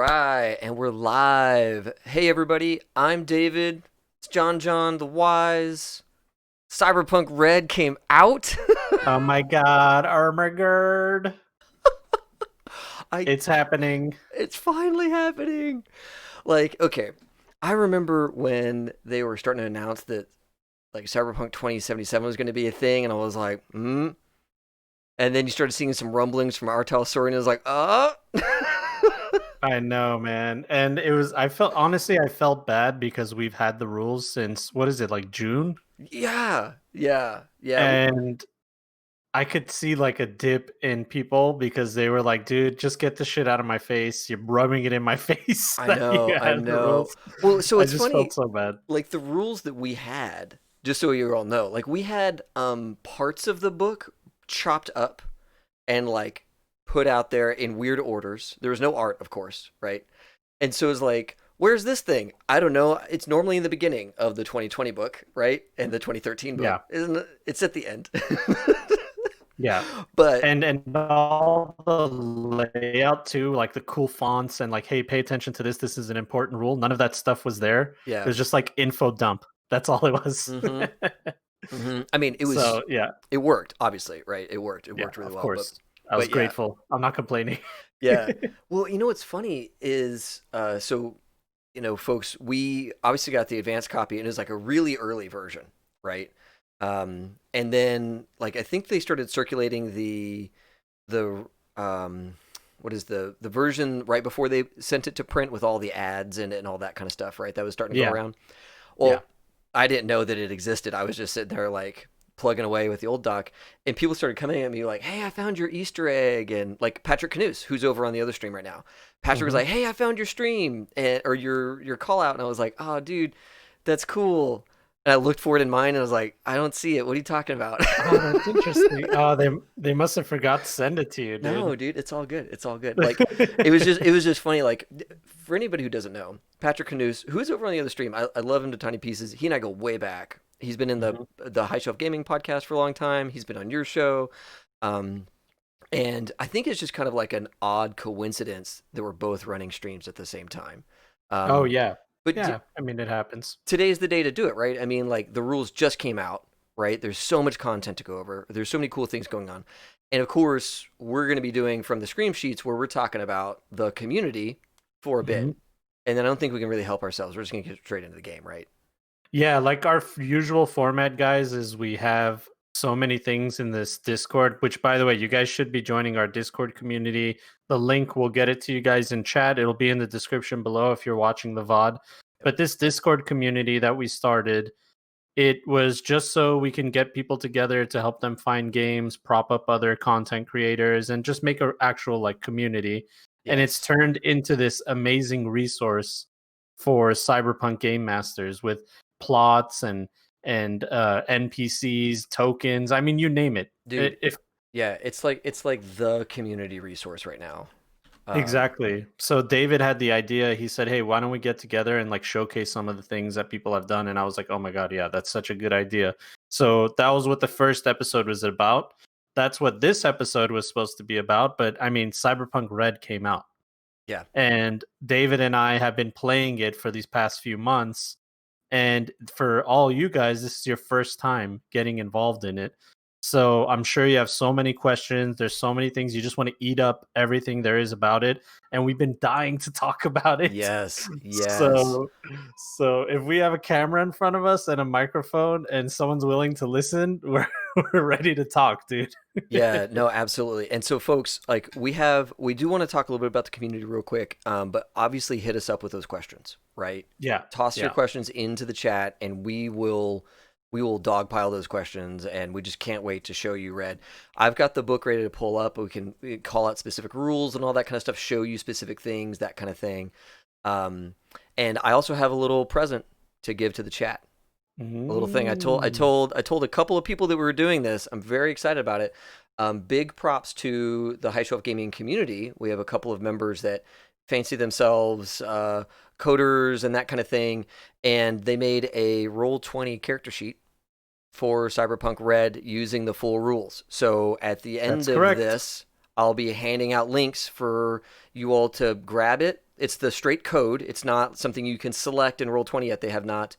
right, and we're live. Hey everybody, I'm David. It's JonJonTheWise. Cyberpunk Red came out. Oh my god, Armagerd. I It's happening. it's finally happening. Like, okay. I remember when they were starting to announce that like Cyberpunk 2077 was going to be a thing and I was like, "Hmm." And then you started seeing some rumblings from Artel Sorin and it was like, "Uh." I know, man. And I felt bad because we've had the rules since, what is it, like June? Yeah. And I could see like a dip in people because they were like, dude, just get the shit out of my face. You're rubbing it in my face I that you know, I had the know. rules. Well, so I it's just felt funny, so bad. like the rules that we had, just so you all know, like we had parts of the book chopped up and like put out there in weird orders. There was no art, of course, right? And so it's like, where's this thing? I don't know. It's normally in the beginning of the 2020 book, right? And the 2013 book, Yeah. isn't it? It's at the end. Yeah. But And all the layout too, like the cool fonts and like, hey, pay attention to this. This is an important rule. None of that stuff was there. It yeah. was just like info dump. That's all it was. Mm-hmm. I mean, So yeah, it worked, obviously, right? It worked. It yeah, worked really of well. But course. I was but yeah, grateful. I'm not complaining. yeah. Well, you know what's funny is so folks, we obviously got the advanced copy and it was like a really early version, right? And then like I think they started circulating the what is the version right before they sent it to print with all the ads in it and all that kind of stuff, right? That was starting to go Yeah, around. yeah. Well, I didn't know that it existed. I was just sitting there like plugging away with the old doc, and people started coming at me like, "Hey, I found your Easter egg," and like Patrick Canoes, who's over on the other stream right now. Patrick was Hmm. like, "Hey, I found your stream and or your call out," and I was like, "Oh, dude, that's cool." And I looked for it in mine, and I was like, "I don't see it. What are you talking about?" Oh, that's interesting. Oh, they must have forgot to send it to you, dude. No, dude, it's all good. It's all good. Like, it was just funny. Like, for anybody who doesn't know, Patrick Canoes, who's over on the other stream, I love him to tiny pieces. He and I go way back. He's been in the Mhm. the High Shelf Gaming podcast for a long time. He's been on your show, um, and I think it's just kind of like an odd coincidence that we're both running streams at the same time. Oh Um, yeah, but yeah. I mean, it happens. today's the day to do it, right? I mean, like the rules just came out, right? There's so much content to go over. There's so many cool things going on. And of course, we're going to be doing from the Screamsheets where we're talking about the community for a bit. Mhm. And then I don't think we can really help ourselves. We're just going to get straight into the game, right? Yeah, like our usual format, guys, is we have so many things in this Discord, which, by the way, you guys should be joining our Discord community. The link, we'll get it to you guys in chat. It'll be in the description below if you're watching the VOD. But this Discord community that we started, it was just so we can get people together to help them find games, prop up other content creators, and just make an actual like community. And it's Yes. turned into this amazing resource for cyberpunk game masters with plots and NPCs, tokens. I mean, you name it. Dude, If yeah, it's like the community resource right now. Um, Exactly. So David had the idea. He said, "Hey, why don't we get together and like showcase some of the things that people have done?" And I was like, "Oh my god, yeah, that's such a good idea." So that was what the first episode was about. That's what this episode was supposed to be about, but I mean, Cyberpunk Red came out. yeah. And David and I have been playing it for these past few months. And for all you guys, this is your first time getting involved in it. So I'm sure you have so many questions. There's so many things you just want to eat up everything there is about it. And we've been dying to talk about it. Yes. Yes. So so if we have a camera in front of us and a microphone and someone's willing to listen, we're ready to talk, dude. Yeah, no, absolutely. And so, folks, like we do want to talk a little bit about the community real quick, but obviously hit us up with those questions, right? Yeah. Toss your Yeah. questions into the chat, and we will dogpile those questions, and we just can't wait to show you Red. I've got the book ready to pull up. We can call out specific rules and all that kind of stuff, show you specific things, that kind of thing. Um, and I also have a little present to give to the chat. A little thing. Mm. I told a couple of people that we were doing this. I'm very excited about it. Big props to the High Shelf Gaming community. We have a couple of members that fancy themselves coders and that kind of thing, and they made a Roll20 character sheet for Cyberpunk Red using the full rules. So at the That's end of correct. this, I'll be handing out links for you all to grab it It's the straight code. It's not something you can select in Roll20 yet. They have not.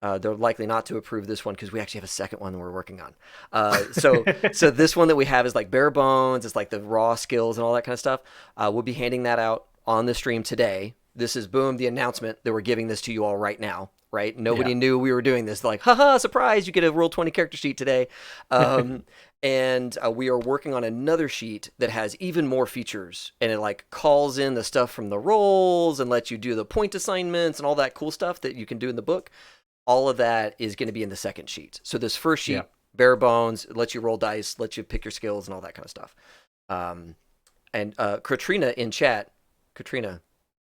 They're likely not to approve this one because we actually have a second one that we're working on. So this one that we have is like bare bones. It's like the raw skills and all that kind of stuff. We'll be handing that out on the stream today. This is boom, the announcement that we're giving this to you all right now. Right? Nobody knew we were doing this. Like, haha, surprise! You get a Roll20 character sheet today. And we are working on another sheet that has even more features, and it like calls in the stuff from the rolls and lets you do the point assignments and all that cool stuff that you can do in the book. All of that is going to be in the second sheet. So this first sheet, bare bones, lets you roll dice, lets you pick your skills and all that kind of stuff. And Katrina in chat, Katrina,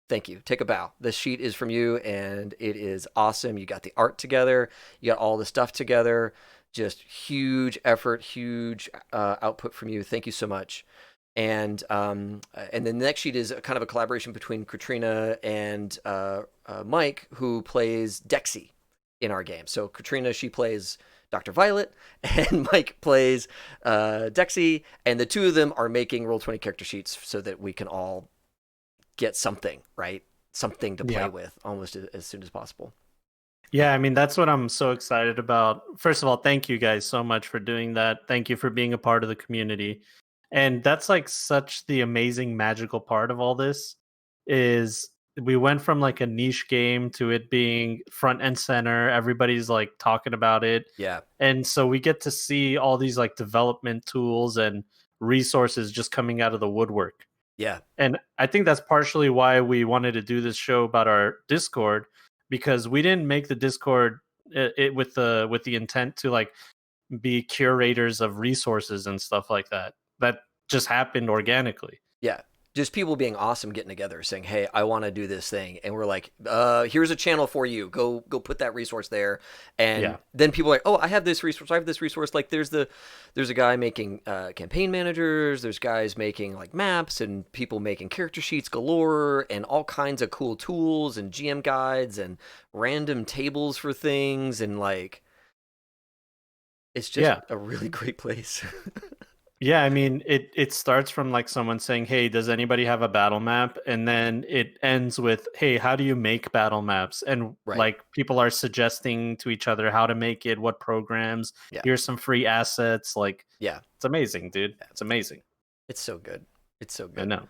thank you. Take a bow. This sheet is from you, and it is awesome. You got the art together. You got all the stuff together. Just huge effort, huge output from you. Thank you so much. And then the next sheet is kind of a collaboration between Katrina and Mike, who plays Dexy in our game. So Katrina, she plays Dr. Violet, and Mike plays Dexy, and the two of them are making Roll20 character sheets so that we can all get something, right? Something to play with almost as soon as possible. Yeah, I mean, that's what I'm so excited about. First of all, thank you guys so much for doing that. Thank you for being a part of the community. And that's like such the amazing magical part of all this is we went from like a niche game to it being front and center. Everybody's like talking about it. Yeah. And so we get to see all these like development tools and resources just coming out of the woodwork. Yeah. And I think that's partially why we wanted to do this show about our Discord, because we didn't make the Discord with the intent to like be curators of resources and stuff like that. That just happened organically. Yeah. Just people being awesome, getting together, saying, "Hey, I want to do this thing," and we're like, "Here's a channel for you. Go put that resource there." And then people are like, "Oh, I have this resource. I have this resource." Like, there's a guy making campaign managers. There's guys making like maps, and people making character sheets galore, and all kinds of cool tools and GM guides and random tables for things, and like, it's just a really great place. Yeah, I mean, it starts from like someone saying, "Hey, does anybody have a battle map?" And then it ends with, "Hey, how do you make battle maps?" And like people are suggesting to each other how to make it, what programs. Here's some free assets. Like, it's amazing, dude. It's amazing. It's so good. It's so good. I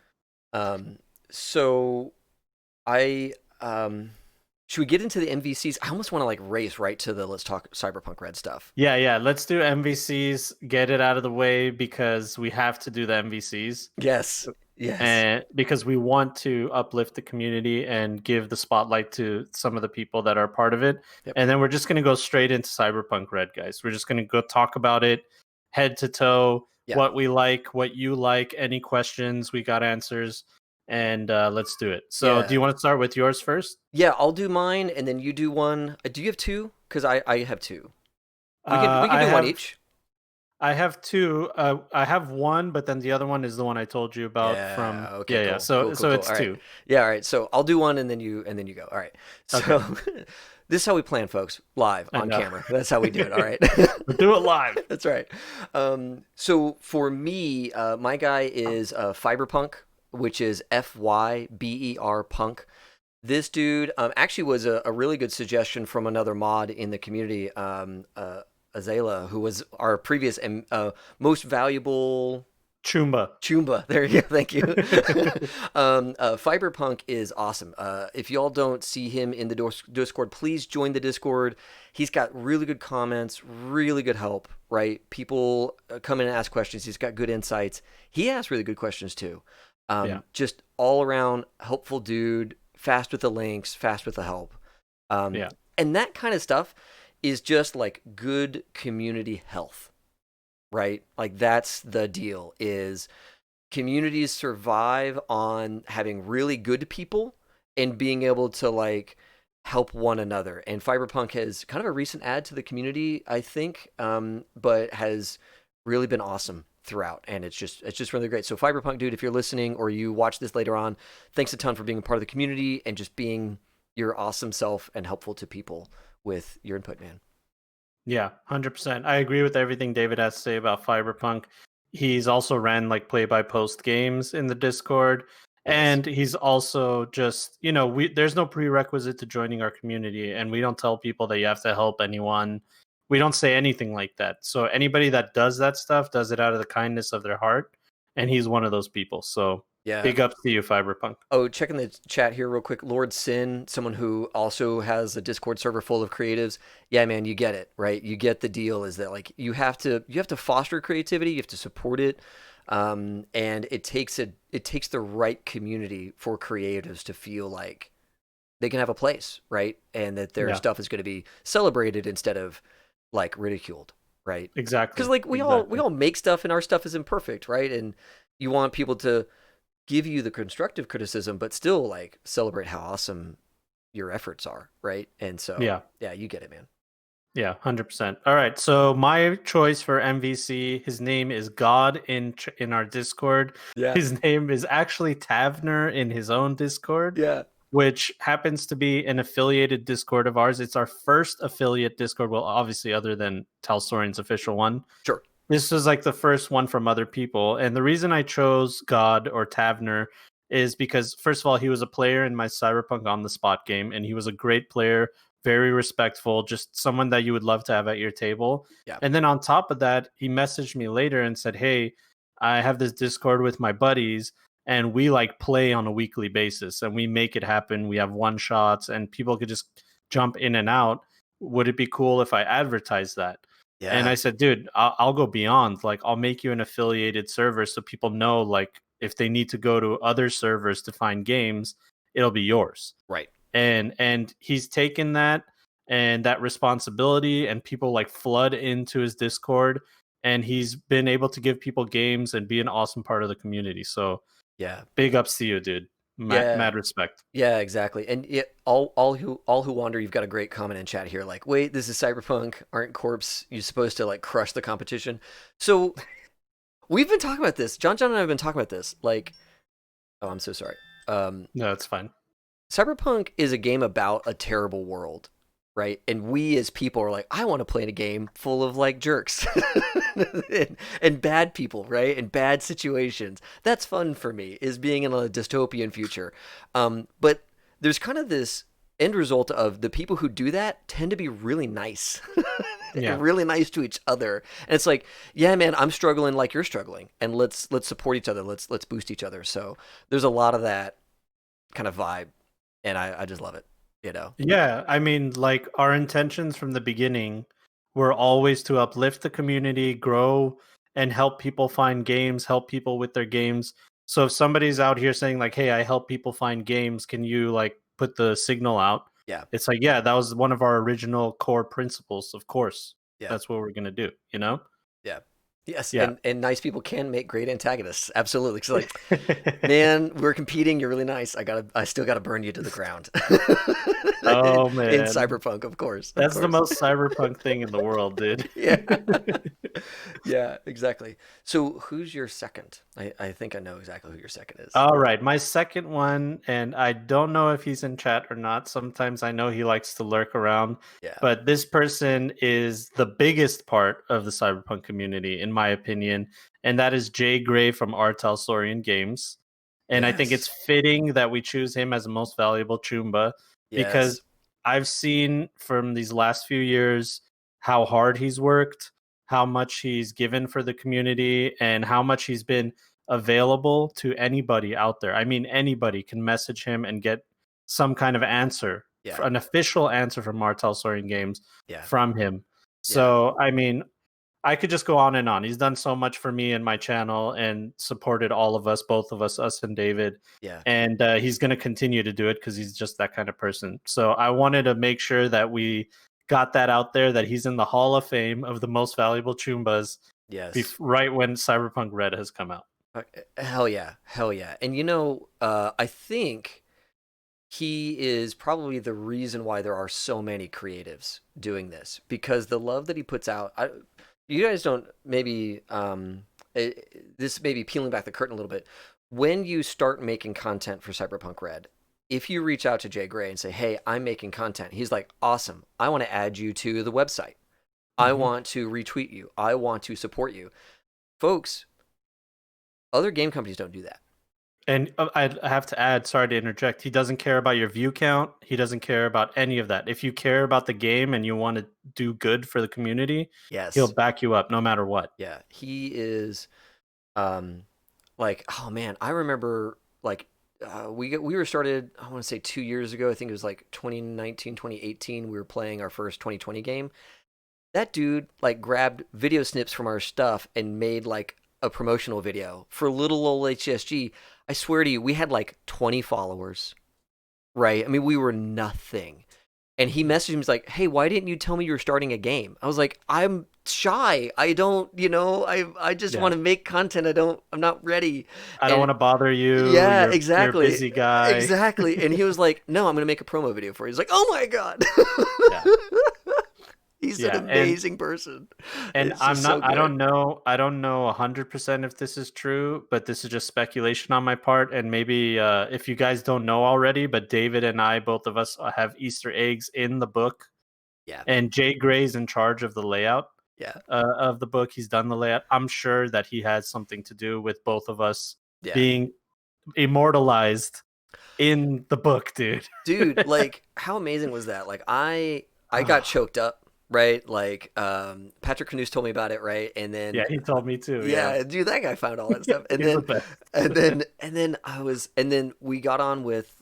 know. So I should we get into the MVCs? I almost want to like race right to the let's talk Cyberpunk Red stuff. Yeah. Let's do MVCs, get it out of the way because we have to do the MVCs. Yes. And because we want to uplift the community and give the spotlight to some of the people that are part of it. And then we're just going to go straight into Cyberpunk Red, guys. We're just going to go talk about it head to toe, what we like, what you like, any questions, we got answers. And let's do it. So do you want to start with yours first? Yeah, I'll do mine, and then you do one. Do you have two? Because I have two. We can do one each. I have two. I have one, but then the other one is the one I told you about from. Okay, yeah. cool, So cool. it's all two. Right. Yeah, all right. So I'll do one, and then you go. All right. So this is how we plan, folks. Live on camera. That's how we do it. All right. We do it live. That's right. So for me, my guy is Fiberpunk, which is FYBER Punk. This dude actually was a really good suggestion from another mod in the community, Azela, who was our previous and most valuable Chumba. There you go. Thank you. Fiberpunk is awesome. If y'all don't see him in the Discord, please join the Discord. He's got really good comments, really good help, right? People come in and ask questions. He's got good insights. He asks really good questions too. Just all around helpful dude, fast with the links, fast with the help. And that kind of stuff is just like good community health, right? Like that's the deal, is communities survive on having really good people and being able to like help one another. And Fiberpunk has kind of a recent add to the community, I think, but has really been awesome throughout, and it's just really great. So Fiberpunk dude, if you're listening or you watch this later on, thanks a ton for being a part of the community and just being your awesome self and helpful to people with your input, man. Yeah, 100%. I agree with everything David has to say about Fiberpunk. He's also ran like play by post games in the Discord, Nice. And he's also just, we there's no prerequisite to joining our community, and we don't tell people that you have to help anyone. We don't say anything like that. So anybody that does that stuff does it out of the kindness of their heart, and he's one of those people. So Yeah. big ups to you, Cyberpunk. Oh, checking the chat here real quick. Lord Sin, someone who also has a Discord server full of creatives. Yeah, man, you get it, right? You get the deal. Is that like you have to foster creativity, you have to support it, and it takes the right community for creatives to feel like they can have a place, right? And that their Yeah, stuff is going to be celebrated instead of like ridiculed, right? Because exactly. like we Exactly. all make stuff and our stuff is imperfect, right? And you want people to give you the constructive criticism, but still like celebrate how awesome your efforts are, right? And so, Yeah. yeah, you get it, man. Yeah, 100%. All right. So my choice for MVC, his name is God in our Discord. Yeah, His name is actually Tavner in his own Discord, yeah, which happens to be an affiliated Discord of ours. It's our first affiliate Discord, well, obviously other than Talsorian's official one. sure. This was like the first one from other people. And the reason I chose God or Tavner is because, first of all, he was a player in my Cyberpunk on the spot game, and he was a great player, very respectful, just someone that you would love to have at your table. Yeah, And then on top of that, he messaged me later and said, "Hey, I have this Discord with my buddies, and we like play on a weekly basis, and we make it happen. We have one shots, and people could just jump in and out. Would it be cool if I advertise that?" And yeah, I said, dude, I'll go beyond. Like, I'll make you an affiliated server so people know, like, if they need to go to other servers to find games, it'll be yours. right. And he's taken that and that responsibility, and people like flood into his Discord, and he's been able to give people games and be an awesome part of the community. So Yeah, big ups to you, dude. yeah, Mad respect. yeah, exactly. And all who wander, you've got a great comment in chat here. Like, wait, this is Cyberpunk. Aren't corps you supposed to like crush the competition? So we've been talking about this. John and I have been talking about this. Like, oh, I'm so sorry. Um, No, it's fine. Cyberpunk is a game about a terrible world, right? And we as people are like, I want to play in a game full of like jerks and bad people, right? And bad situations. That's fun for me, is being in a dystopian future. But there's kind of this end result of the people who do that tend to be really nice Yeah. and really nice to each other. And it's like, yeah, man, I'm struggling like you're struggling, and let's support each other. Let's boost each other. So there's a lot of that kind of vibe, and I just love it. You know? Yeah, I mean, like our intentions from the beginning were always to uplift the community, grow, and help people find games, help people with their games. So if somebody's out here saying like, "Hey, I help people find games, can you like put the signal out?" Yeah, It's like, yeah, that was one of our original core principles. Of course, yeah, that's what we're gonna do. You know? yeah. Yes, Yeah. and nice people can make great antagonists. Absolutely. Cause like, man, we're competing. You're really nice. I still gotta burn you to the ground. Oh In man, Cyberpunk, of course, of that's the course. most cyberpunk thing in the world, dude. Yeah, yeah, exactly. So who's your second? I think I know exactly who your second is. All right, my second one, and I don't know if he's in chat or not. Sometimes I know he likes to lurk around, Yeah. but this person is the biggest part of the cyberpunk community, in my opinion, and that is Jay Gray from Artel Saurian Games. And I think it's Yes. fitting that we choose him as the most valuable Chumba Yes. because I've seen from these last few years how hard he's worked, how much he's given for the community, and how much he's been available to anybody out there. I mean, anybody can message him and get some kind of answer, Yeah. an official answer from Martel Soaring Games Yeah. from him. Yeah. So, I mean, I could just go on and on. He's done so much for me and my channel and supported all of us, both of us and David. Yeah. And he's going to continue to do it because he's just that kind of person. So I wanted to make sure that we got that out there that he's in the Hall of Fame of the most valuable Chumbas Yes. right when Cyberpunk Red has come out. Hell yeah. Hell yeah. And I think he is probably the reason why there are so many creatives doing this, because the love that he puts out. You guys don't maybe this may be peeling back the curtain a little bit. When you start making content for Cyberpunk Red, if you reach out to Jay Gray and say, "Hey, I'm making content," he's like, "Awesome! I want to add you to the website. I Mhm. want to retweet you. I want to support you." Folks, other game companies don't do that. And I have to add, sorry to interject, he doesn't care about your view count. He doesn't care about any of that. If you care about the game and you want to do good for the community, he'll Yes. back you up no matter what. Yeah. He is um like, oh man, I remember like we were started, I want to say 2 years ago. I think it was like 2019, 2018. We were playing our first 2020 game. That dude like grabbed video snips from our stuff and made like a promotional video for little old HSG. I swear to you, we had like 20 followers, right? I mean, we were nothing. And he messaged me, he's like, "Hey, why didn't you tell me you were starting a game?" I was like, "I'm shy. I don't, I just Yeah. want to make content. I'm not ready." I don't And want to bother you. yeah, You're a exactly. busy guy. Exactly. And he was like, "No, I'm going to make a promo video for you." He's like, "Oh my god." Yeah. He's an Yeah. amazing person. And It's I'm just so not good. I don't know 100% if this is true, but this is just speculation on my part, and maybe if you guys don't know already, but David and I, both of us, have Easter eggs in the book, Yeah. and Jay Gray's in charge of the layout Yeah. of the book. He's done the layout. I'm sure that he has something to do with both of us Yeah. being immortalized in the book, dude. Dude, like how amazing was that? Like I got Ah, choked up, right? Like Patrick Canoes told me about it, right? And yeah, then he told me too. Yeah, yeah, dude, that guy found all that stuff. And he's the then best. we got on with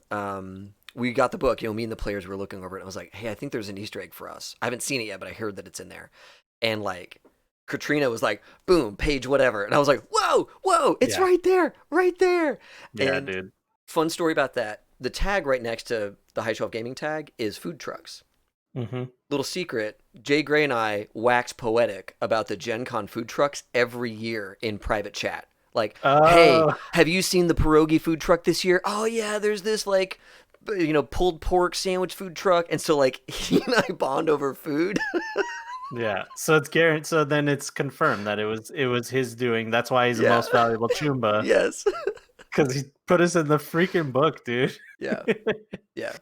we got the book, me and the players were looking over it and I was like, "Hey, I think there's an Easter egg for us. I haven't seen it yet, but I heard that it's in there." And like Katrina was like, "Boom, page whatever." And I was like, "Whoa, whoa, it's Yeah, right there, right there." yeah, And dude. fun story about that. The tag right next to the High Shelf Gaming tag is food trucks. Hmm. Little secret, Jay Gray and I wax poetic about the Gen Con food trucks every year in private chat. Like, hey, Oh, have you seen the pierogi food truck this year? Oh yeah, there's this like pulled pork sandwich food truck. And so like he and I bond over food. yeah. So it's guaranteed. So then it's confirmed that it was his doing. That's why he's the Yeah. most valuable Chumba, Yes. because he put us in the freaking book, dude. Yeah. Yeah. Yeah.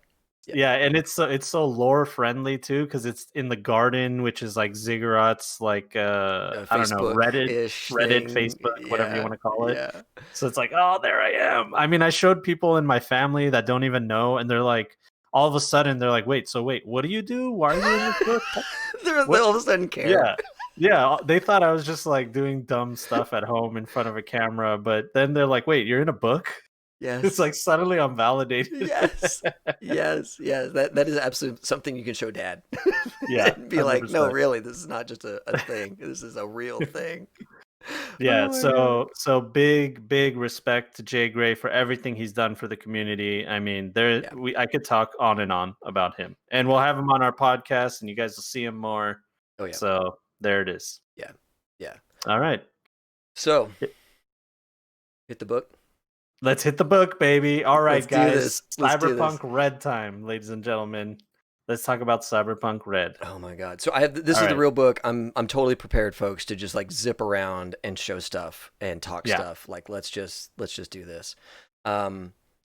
Yeah, and it's so lore friendly too, because it's in the garden, which is like Ziggurat's like I don't know, Facebook-ish Reddit, thing. Facebook, whatever you Yeah. want to call it. Yeah. So it's like, oh, there I am. I mean, I showed people in my family that don't even know, and they're like, all of a sudden, they're like, wait, what do you do? Why are you in this book? They What? all of a sudden care. Yeah, yeah. They thought I was just like doing dumb stuff at home in front of a camera, but then they're like, wait, you're in a book? It's Yes. like suddenly I'm validated. Yes. Yes. Yes. That is absolutely something you can show dad. Yeah, And be like, no, 100%. really, this is not just a thing. This is a real thing. Yeah, Oh my god. so big respect to Jay Gray for everything he's done for the community. I mean, Yeah. I could talk on and on about him. And we'll Yeah. have him on our podcast and you guys will see him more. Oh yeah. So, there it is. Yeah. Yeah. All right. So H- hit the book. Let's hit the book, baby. All Let's right, do guys. this. Let's do Cyberpunk this. Red time, ladies and gentlemen. Let's talk about Cyberpunk Red. Oh my god. So I have this All is the right. real book. I'm totally prepared, folks, to just like zip around and show stuff and talk Yeah. stuff. Like let's just do this.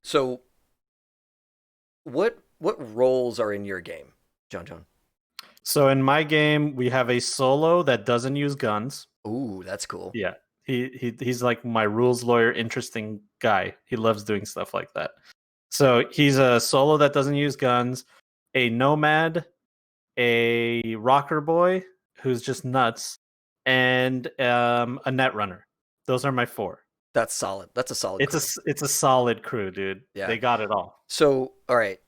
So what roles are in your game, John John? So in my game, we have a solo that doesn't use guns. Ooh, that's cool. Yeah. He's like my rules lawyer, interesting guy. He loves doing stuff like that. So he's a solo that doesn't use guns, a nomad, a rocker boy who's just nuts, and a net runner. Those are my four. That's solid. That's a solid crew. It's a solid crew, dude. Yeah. They got it all. So, all right,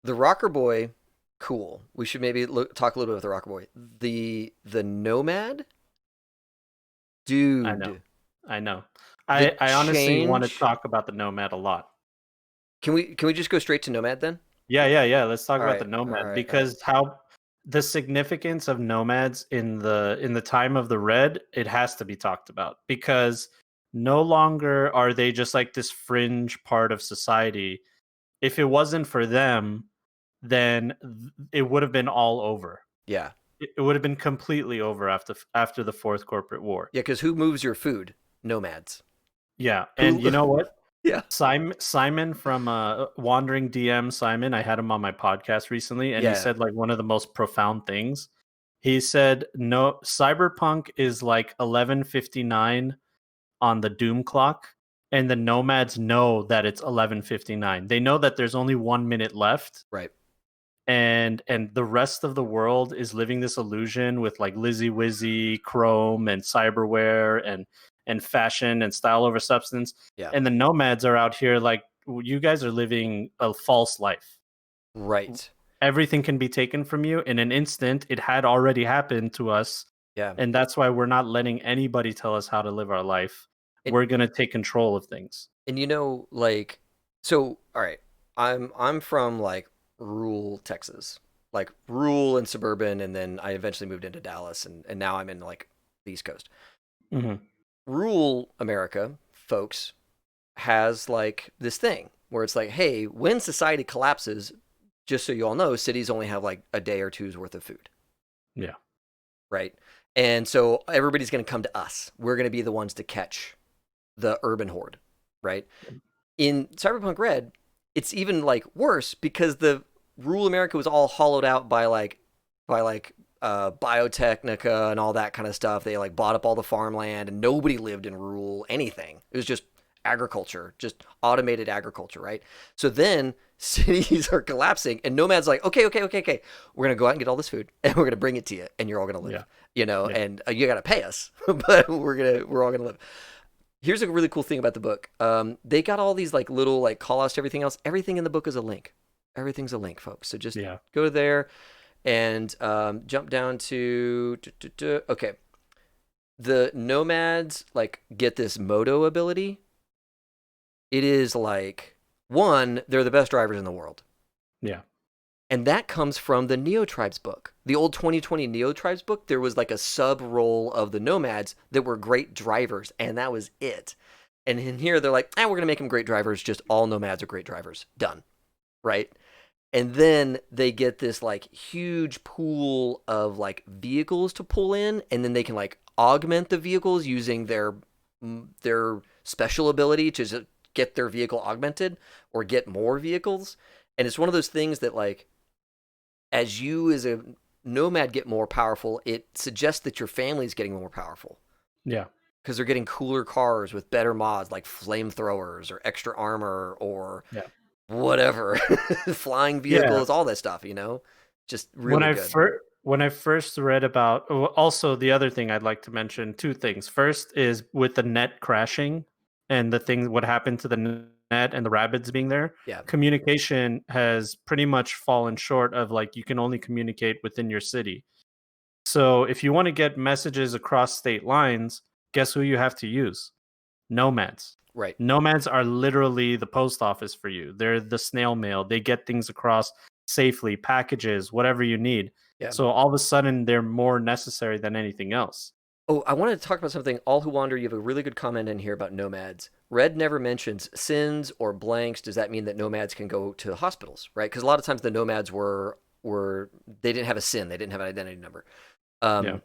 the rocker boy, cool. We should maybe talk a little bit about the rocker boy. The nomad, I know. dude. I know. The I honestly want to change. talk about the nomad a lot. Can we just go straight to nomad then? Yeah. Let's talk All about the right, all nomad right, all right. because how the significance of nomads in the time of the red, it has to be talked about because no longer are they just like this fringe part of society. If it wasn't for them, then it would have been all over. Yeah, It would have been completely over after the fourth corporate war. yeah. Because who moves your food? Nomads. Yeah, and Who? you know what? Yeah. Simon from Wandering DM Simon, I had him on my podcast recently, and he Yeah. said like one of the most profound things. He said, "No, Cyberpunk is like 11:59 on the Doom clock, and the nomads know that it's 11:59. They know that there's only 1 minute left, Right. and the rest of the world is living this illusion with like Lizzy Wizzy, Chrome, and cyberware, and fashion and style over substance. Yeah. And the nomads are out here like, you guys are living a false life. Right. Everything can be taken from you in an instant. It had already happened to us, Yeah. and that's why we're not letting anybody tell us how to live our life. And We're gonna take control of things. and like, so all right, I'm from like rural Texas, like rural and suburban, and then I eventually moved into Dallas, and now I'm in like the East Coast. Hmm. Rural America, folks, has like this thing where it's like, hey, when society collapses, just so you all know, cities only have like a day or two's worth of food, Yeah. right? And so everybody's going to come to us. We're going to be the ones to catch the urban horde, right? In Cyberpunk Red, it's even like worse because the rural America was all hollowed out by biotechnica and all that kind of stuff. They like bought up all the farmland and nobody lived in rural anything. It was just agriculture, just automated agriculture, right? So then cities are collapsing and nomads like, okay. We're going to go out and get all this food and we're going to bring it to you and you're all going to live, Yeah. Yeah. and you got to pay us, but we're all going to live. Here's a really cool thing about the book. They got all these like little like call outs to everything else. Everything in the book is a link. Everything's a link, folks. So just Yeah. go there and jump down to okay. The nomads like get this moto ability. It is like one, they're the best drivers in the world. Yeah. And that comes from the Neo Tribes book. The old 2020 Neo Tribes book, there was like a sub role of the nomads that were great drivers, and that was it. And in here, they're like, we're going to make them great drivers. Just all nomads are great drivers. Done. Right? And then they get this like huge pool of like vehicles to pull in, and then they can like augment the vehicles using their special ability to just get their vehicle augmented or get more vehicles. And it's one of those things that like, as you as a nomad get more powerful, it suggests that your family is getting more powerful Yeah. because they're getting cooler cars with better mods like flamethrowers or extra armor or Yeah. whatever, flying Yeah. vehicles, all that stuff, just When really I good. first when I first read about, also the other thing I'd like to mention, two things. First is with the net crashing and the thing what happened to the net and the rabbits being there. Yeah. Communication has pretty much fallen short of like you can only communicate within your city. So if you want to get messages across state lines, guess who you have to use? Nomads. Right. Nomads are literally the post office for you. They're the snail mail. They get things across safely, packages, whatever you need. Yeah. So all of a sudden, they're more necessary than anything else. Oh, I wanted to talk about something. All Who Wander, you have a really good comment in here about nomads. Red never mentions sins or blanks. Does that mean that nomads can go to hospitals, right? Because a lot of times the nomads were they didn't have a sin, they didn't have an identity number. Yeah.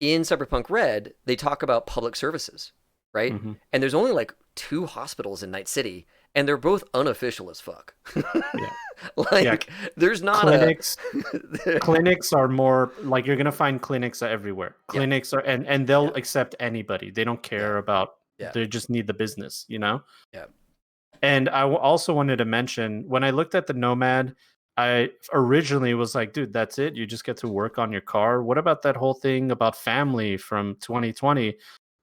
In Cyberpunk Red, they talk about public services, right? Mm-hmm. And there's only like 2 hospitals in Night City, and they're both unofficial as fuck. Yeah. Like, Yeah. there's not Clinics. a Clinics are more like you're gonna find clinics everywhere. Clinics are and they'll accept anybody. They don't care about. Yeah. They just need the business, you know. Yeah. And I also wanted to mention when I looked at the Nomad, I originally was like, dude, that's it. You just get to work on your car. What about that whole thing about family from 2020?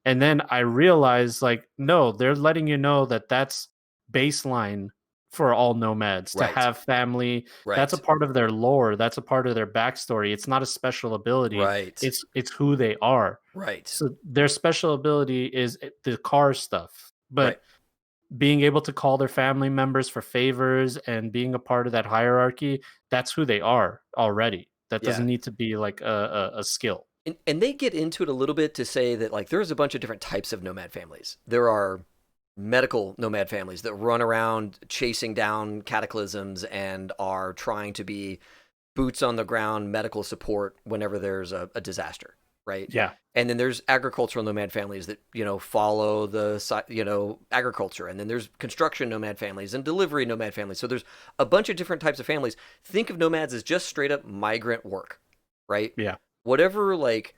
And then I realized, like, no, they're letting you know that that's baseline for all nomads to Right. have family. Right. That's a part of their lore. That's a part of their backstory. It's not a special ability. Right. It's who they are. Right. So their special ability is the car stuff. But Right. being able to call their family members for favors and being a part of that hierarchy, that's who they are already. That doesn't need to be like a skill. And they get into it a little bit to say that like there's a bunch of different types of nomad families. There are medical nomad families that run around chasing down cataclysms and are trying to be boots on the ground medical support whenever there's a disaster, right? Yeah. And then there's agricultural nomad families that, follow the, agriculture. And then there's construction nomad families and delivery nomad families. So there's a bunch of different types of families. Think of nomads as just straight up migrant work, right? Yeah. Whatever like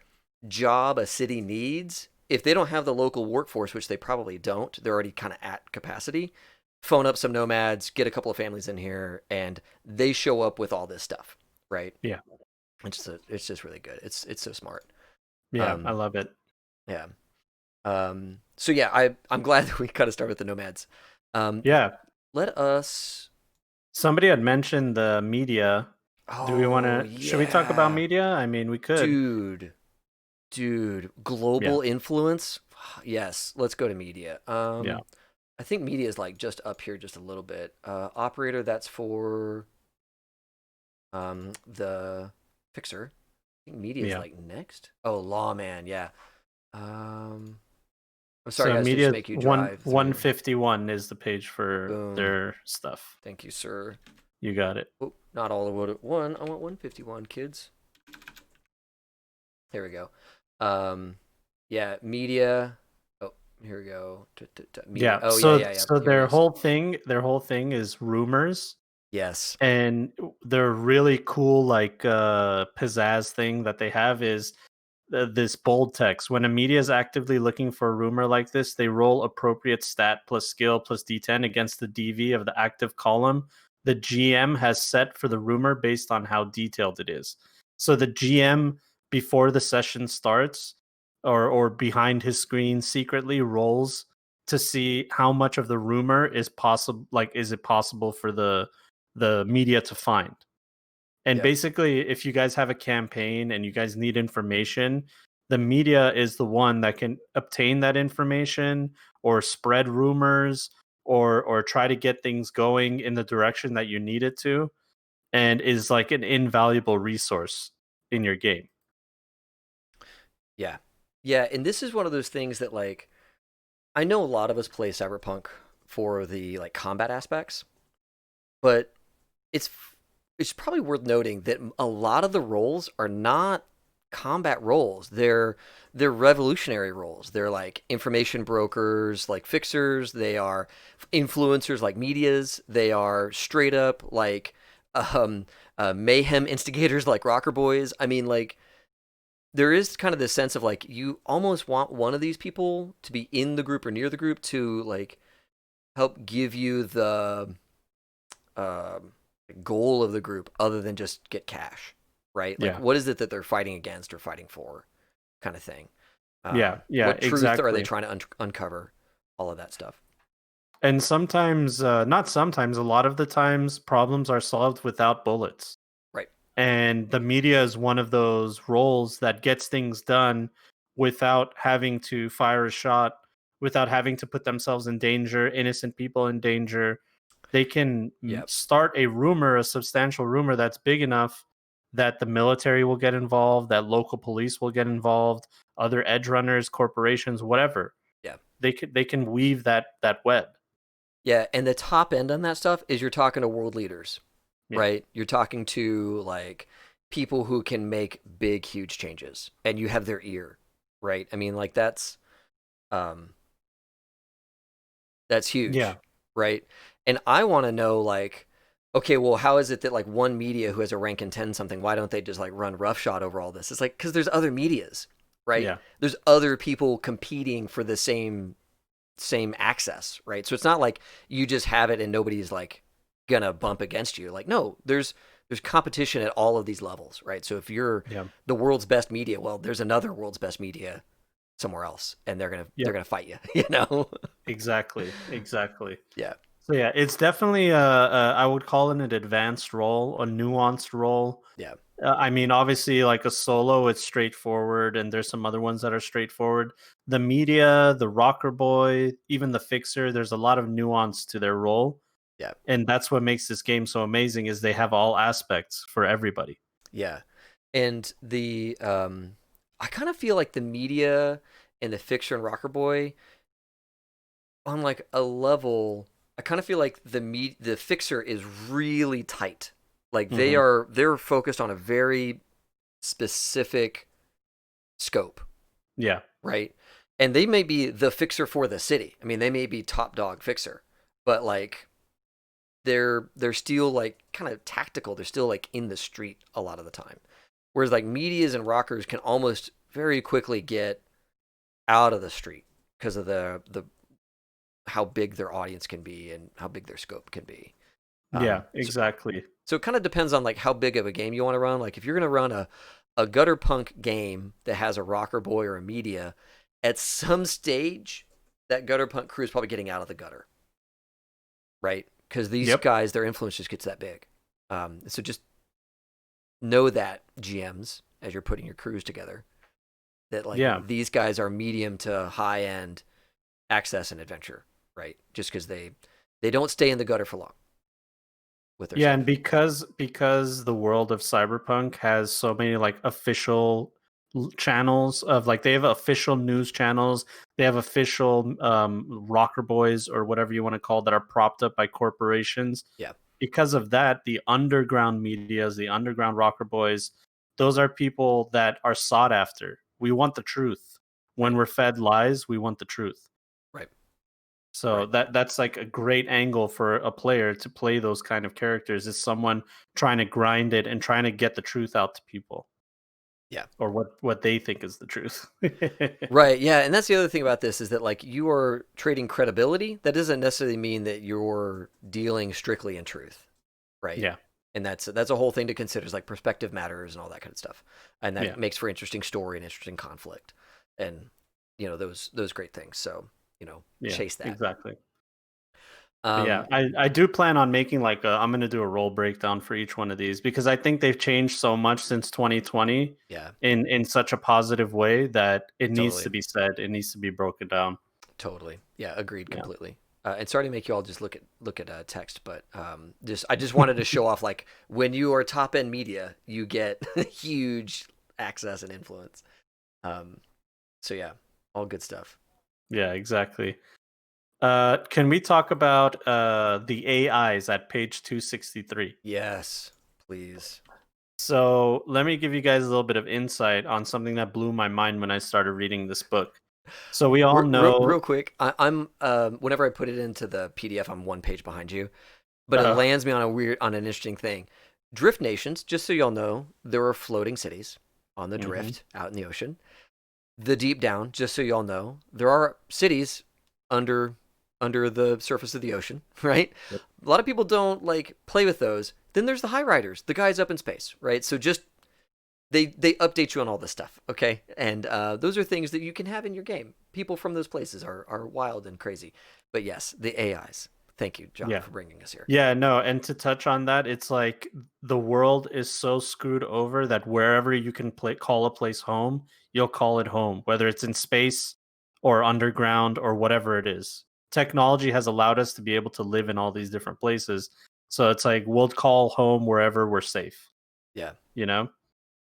job a city needs, if they don't have the local workforce, which they probably don't, they're already kind of at capacity. Phone up some nomads, get a couple of families in here, and they show up with all this stuff, right? Yeah. It's just really good. It's so smart. Yeah, I Um, love it. yeah. So yeah, I'm glad that we kind of start with the nomads. Um, Yeah. let us. Somebody had mentioned the media. Do we want Oh to should we talk about yeah, media? I mean, we could. dude, dude, Yeah. global influence. Yes, let's go to media. Yeah. I think media is like just up here just a little bit. Operator, that's for the fixer. I think media is Yeah. like next. Oh, lawman, yeah. I'm sorry, So guys, to just media make you one drive through. 151 is the page for Boom. their stuff. Thank you, sir. You got it. Oh, not all of it at one. I want 151, kids. There we go. Um, yeah, media. Oh, here we go. Media. Yeah. Oh, yeah, So yeah, yeah. so Here it is. their whole thing is rumors, Yes. and their really cool like pizzazz thing that they have is this bold text. When a media is actively looking for a rumor like this, they roll appropriate stat plus skill plus d10 against the DV of the active column the GM has set for the rumor based on how detailed it is. So the GM, before the session starts, or behind his screen secretly rolls to see how much of the rumor is possible, like is it possible for the media to find. And Yep. basically, if you guys have a campaign and you guys need information, the media is the one that can obtain that information or spread rumors or try to get things going in the direction that you need it to, and is like an invaluable resource in your game. Yeah. Yeah, and this is one of those things that like I know a lot of us play Cyberpunk for the like combat aspects, but it's it's probably worth noting that a lot of the roles are not combat roles. They're revolutionary roles. They're like information brokers, like fixers. They are influencers, like medias. They are straight up like um, mayhem instigators, like rocker boys. I mean, like there is kind of this sense of like you almost want one of these people to be in the group or near the group to like help give you the um, goal of the group other than just get cash, right? Like, Yeah. what is it that they're fighting against or fighting for, kind of thing. Yeah, yeah, What truth are they exactly. trying to uncover? All of that stuff. And sometimes, not sometimes, a lot of the times, problems are solved without bullets. Right. And the media is one of those roles that gets things done without having to fire a shot, without having to put themselves in danger, innocent people in danger. They can Yep. start a rumor, a substantial rumor that's big enough that the military will get involved, that local police will get involved, other edge runners, corporations, whatever. Yeah. They can weave that web. Yeah. And the top end on that stuff is you're talking to world leaders, Yeah. right? You're talking to like people who can make big, huge changes, and you have their ear, right? I mean, like um, that's Yeah. huge, right? And I want to know like, okay, well, how is it that like one media who has a rank in 10 something, why don't they just like run roughshod over all this? It's like because there's other medias, right? Yeah. There's other people competing for the same access, right? So it's not like you just have it and nobody's like gonna bump against you. Like no, there's competition at all of these levels, right? So if you're Yeah. the world's best media, well, there's another world's best media somewhere else, and they're gonna Yeah. they're gonna fight you, you know? Exactly. Exactly. Yeah. So yeah, it's definitely I would call it an advanced role, a nuanced role. Yeah. I mean, obviously, like a solo, it's straightforward, and there's some other ones that are straightforward. The media, the rocker boy, even the fixer, there's a lot of nuance to their role, Yeah. and that's what makes this game so amazing. Is they have all aspects for everybody. Yeah. And the I kind of feel like the media and the fixer and rocker boy on like a level, I kind of feel like the fixer is really tight. Like Hmm. they're focused on a very specific scope, Yeah, right? And they may be the fixer for the city. I mean, they may be top dog fixer, but like they're still like kind of tactical. They're still like in the street a lot of the time. Whereas like medias and rockers can almost very quickly get out of the street because of the how big their audience can be and how big their scope can be. Yeah, So exactly. so it kind of depends on like how big of a game you want to run. Like if you're going to run a gutter punk game that has a rocker boy or a media, at some stage that gutter punk crew is probably getting out of the gutter, right? Because these Yep. guys, their influence just gets that big. So just know that GMs as you're putting your crews together, that like Yeah. these guys are medium to high end access and adventure, right? Just because they don't stay in the gutter for long with their Yeah, and stuff. because the world of Cyberpunk has so many like official channels of like they have official news channels, they have official rocker boys or whatever you want to call that are propped up by corporations. Yeah, Because of that, the underground medias, the underground rocker boys, those are people that are sought after. We want the truth. When right, we're fed lies, we want the truth. right, So right. that's like a great angle for a player to play those kind of characters is someone trying to grind it and trying to get the truth out to people Yeah. or what they think is the truth. Right, yeah, and that's the other thing about this is that like you are trading credibility. That doesn't necessarily mean that you're dealing strictly in truth, right? Yeah. And that's a whole thing to consider. Is like perspective matters and all that kind of stuff, and that Yeah. makes for interesting story and interesting conflict, and those great things. So Yeah. chase that. Exactly. But yeah, Um, I do plan on making like I'm gonna do a role breakdown for each one of these because I think they've changed so much since 2020 yeah, in such a positive way that it needs totally, to be said. It needs to be broken down. totally, yeah, agreed Yeah. completely. And sorry to make you all just look at text, but just I just wanted to show off like when you are top end media, you get huge access and influence. Um, so yeah, all good stuff. Yeah, exactly. Can we talk about the AIs at page 263? Yes, please. So let me give you guys a little bit of insight on something that blew my mind when I started reading this book. So we all Real know. quick, I'm whenever I put it into the PDF, I'm one page behind you, but it Uh, lands me on an interesting thing. Drift nations, just so y'all know, there are floating cities on the mhm. drift out in the ocean. The deep down, just so y'all know, there are cities under under the surface of the ocean, right? Yep. A lot of people don't like play with those. Then there's the high riders, the guys up in space, right? So just they update you on all this stuff, okay? And those are things that you can have in your game. People from those places are wild and crazy, but yes, the AIs. Thank you, John, Yeah. for bringing us here. Yeah, no, and to touch on that, it's like the world is so screwed over that wherever you can call a place home, you'll call it home, whether it's in space or underground or whatever it is. Technology has allowed us to be able to live in all these different places. So it's like we'll call home wherever we're safe, Yeah, you know?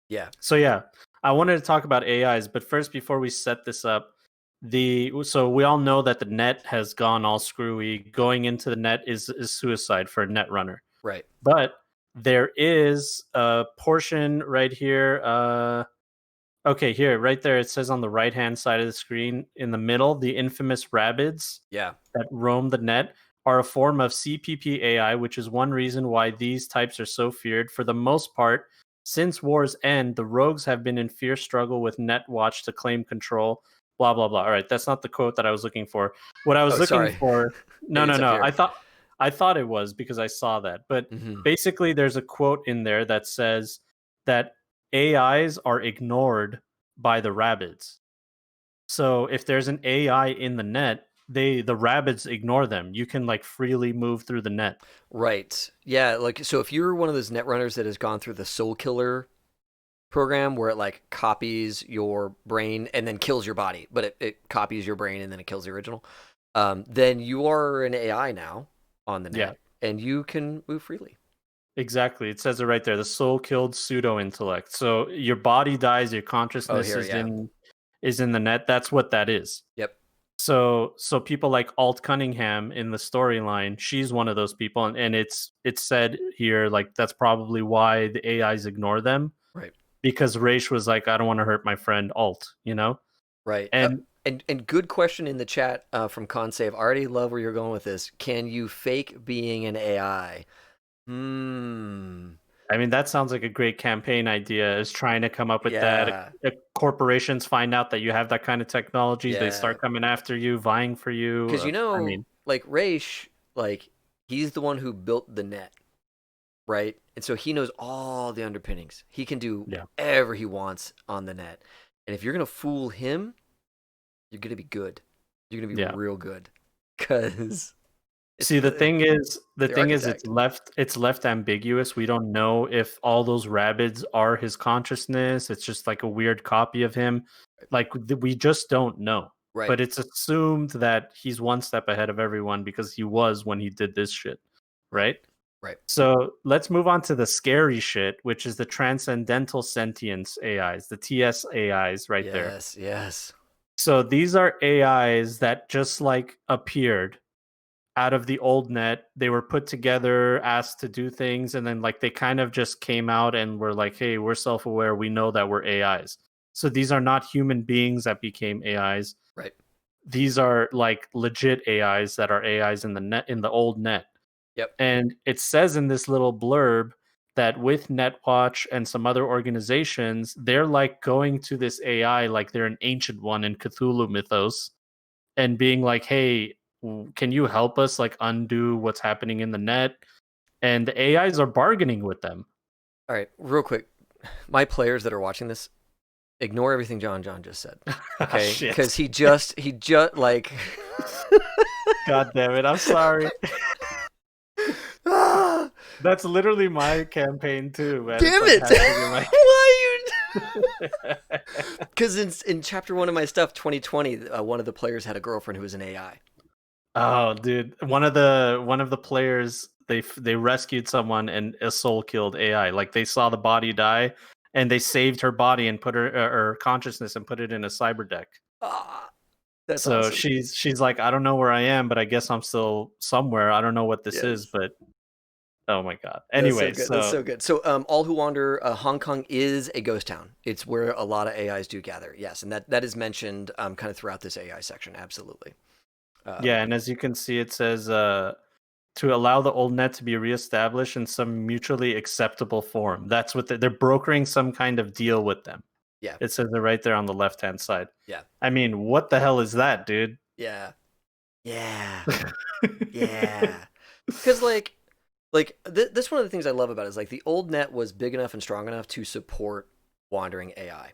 yeah, So yeah, I wanted to talk about AIs, but first before we set this up, so we all know that the net has gone all screwy. Going into the net is suicide for a net runner. right. But there is a portion right here. Okay, here, right there. It says on the right hand side of the screen in the middle, the infamous rabbits Yeah. that roam the net are a form of CPP AI, which is one reason why these types are so feared. For the most part, since war's end, the rogues have been in fierce struggle with Netwatch to claim control. Blah blah blah. All right, that's not the quote that I was looking for. What I was Oh, looking sorry. for, no, Maybe no, it's up no. here. I thought it was because I saw that. But Hmm. basically, there's a quote in there that says that AIs are ignored by the rabbits. So if there's an AI in the net, the rabbits ignore them. You can like freely move through the net. Right. Yeah. Like, so if you're one of those net runners that has gone through the Soul Killer program where it like copies your brain and then kills your body, but it copies your brain and then it kills the original, then you are an AI now on the Yeah, net and you can move freely. exactly. It says it right there. The soul killed pseudo intellect. So your body dies, your Oh, consciousness here. Yeah. is in the net. That's what that is. Yep. So people like Alt Cunningham in the storyline, she's one of those people, and it's said here like that's probably why the AIs ignore them Right. because Raish was like, I don't want to hurt my friend Alt, you know? Right. And And good question in the chat from Consave. I already love where you're going with this. Can you fake being an AI? Hmm. I mean, that sounds like a great campaign idea, is trying to come up with that. Yeah, Corporations find out that you have that kind of technology, they yeah. start coming after you, vying for you. Because I mean, like Raish, like he's the one who built the net, right? And so he knows all the underpinnings. He can do yeah, whatever he wants on the net. And if you're gonna fool him, you're gonna be good. You're gonna be yeah. real good, because it's See, the the thing is, architect. it's left ambiguous. We don't know if all those rabbits are his consciousness. It's just like a weird copy of him. Like we just don't know. Right, But it's assumed that he's one step ahead of everyone because he was when he did this shit, right, right? right. So let's move on to the scary shit, which is the transcendental sentience AIs, the TS AIs, right there. Yes, yes. So these are AIs that just like appeared out of the old net. They were put together, asked to do things, and then like they kind of just came out and were like, hey, we're self-aware, we know that we're AIs. So these are not human beings that became AIs. Right. These are like legit AIs that are AIs in the net, in the old net. Yep. And it says in this little blurb that with Netwatch and some other organizations, they're like going to this AI like they're an ancient one in Cthulhu mythos, and being like, hey, can you help us like undo what's happening in the net? And the AIs are bargaining with them. All right, real quick. My players that are watching this, ignore everything John just said. Ah, Okay? shit. Because he just like God damn it. I'm sorry. Ah, That's literally my campaign too, man. It's damn like it! happening in my Why you? Because in chapter one of my stuff, 2020, one of the players had a girlfriend who was an AI. Oh, dude, one of the players, they rescued someone and a soul killed AI. Like they saw the body die, and they saved her body and put her consciousness and put it in a cyber deck. Ah, that's So awesome. she's like, I don't know where I am, but I guess I'm still somewhere. I don't know what this is, Yes. but oh my god. That's so Anyway, good. That's so so good. So, All Who Wander, Hong Kong is a ghost town. It's where a lot of AIs do gather. Yes, and that is mentioned kind of throughout this AI section. Absolutely. yeah, Um, and as you can see, it says to allow the old net to be reestablished in some mutually acceptable form. That's what they're brokering some kind of deal with them. yeah, It says it right there on the left hand side. yeah, I mean, what the hell is that, dude? yeah, yeah, yeah. Because that's one of the things I love about it is like the old net was big enough and strong enough to support wandering AI,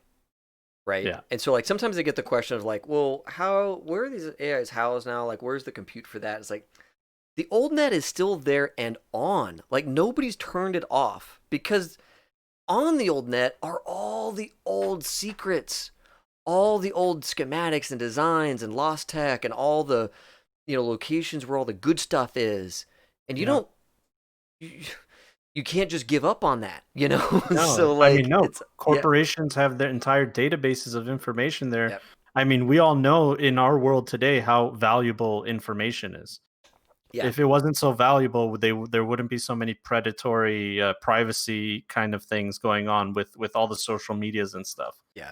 right? Yeah. And so like sometimes they get the question of like, well, where are these AIs housed now? Like, where's the compute for that? It's like the old net is still there and on. Like nobody's turned it off because on the old net are all the old secrets, all the old schematics and designs and lost tech and all the locations where all the good stuff is. And you Yeah. don't you, you can't just give up on that, No, so I mean, like no. it's yeah, Corporations have their entire databases of information there. yeah, I mean, we all know in our world today how valuable information is. yeah, If it wasn't so valuable, there wouldn't be so many predatory privacy kind of things going on with all the social medias and stuff. yeah,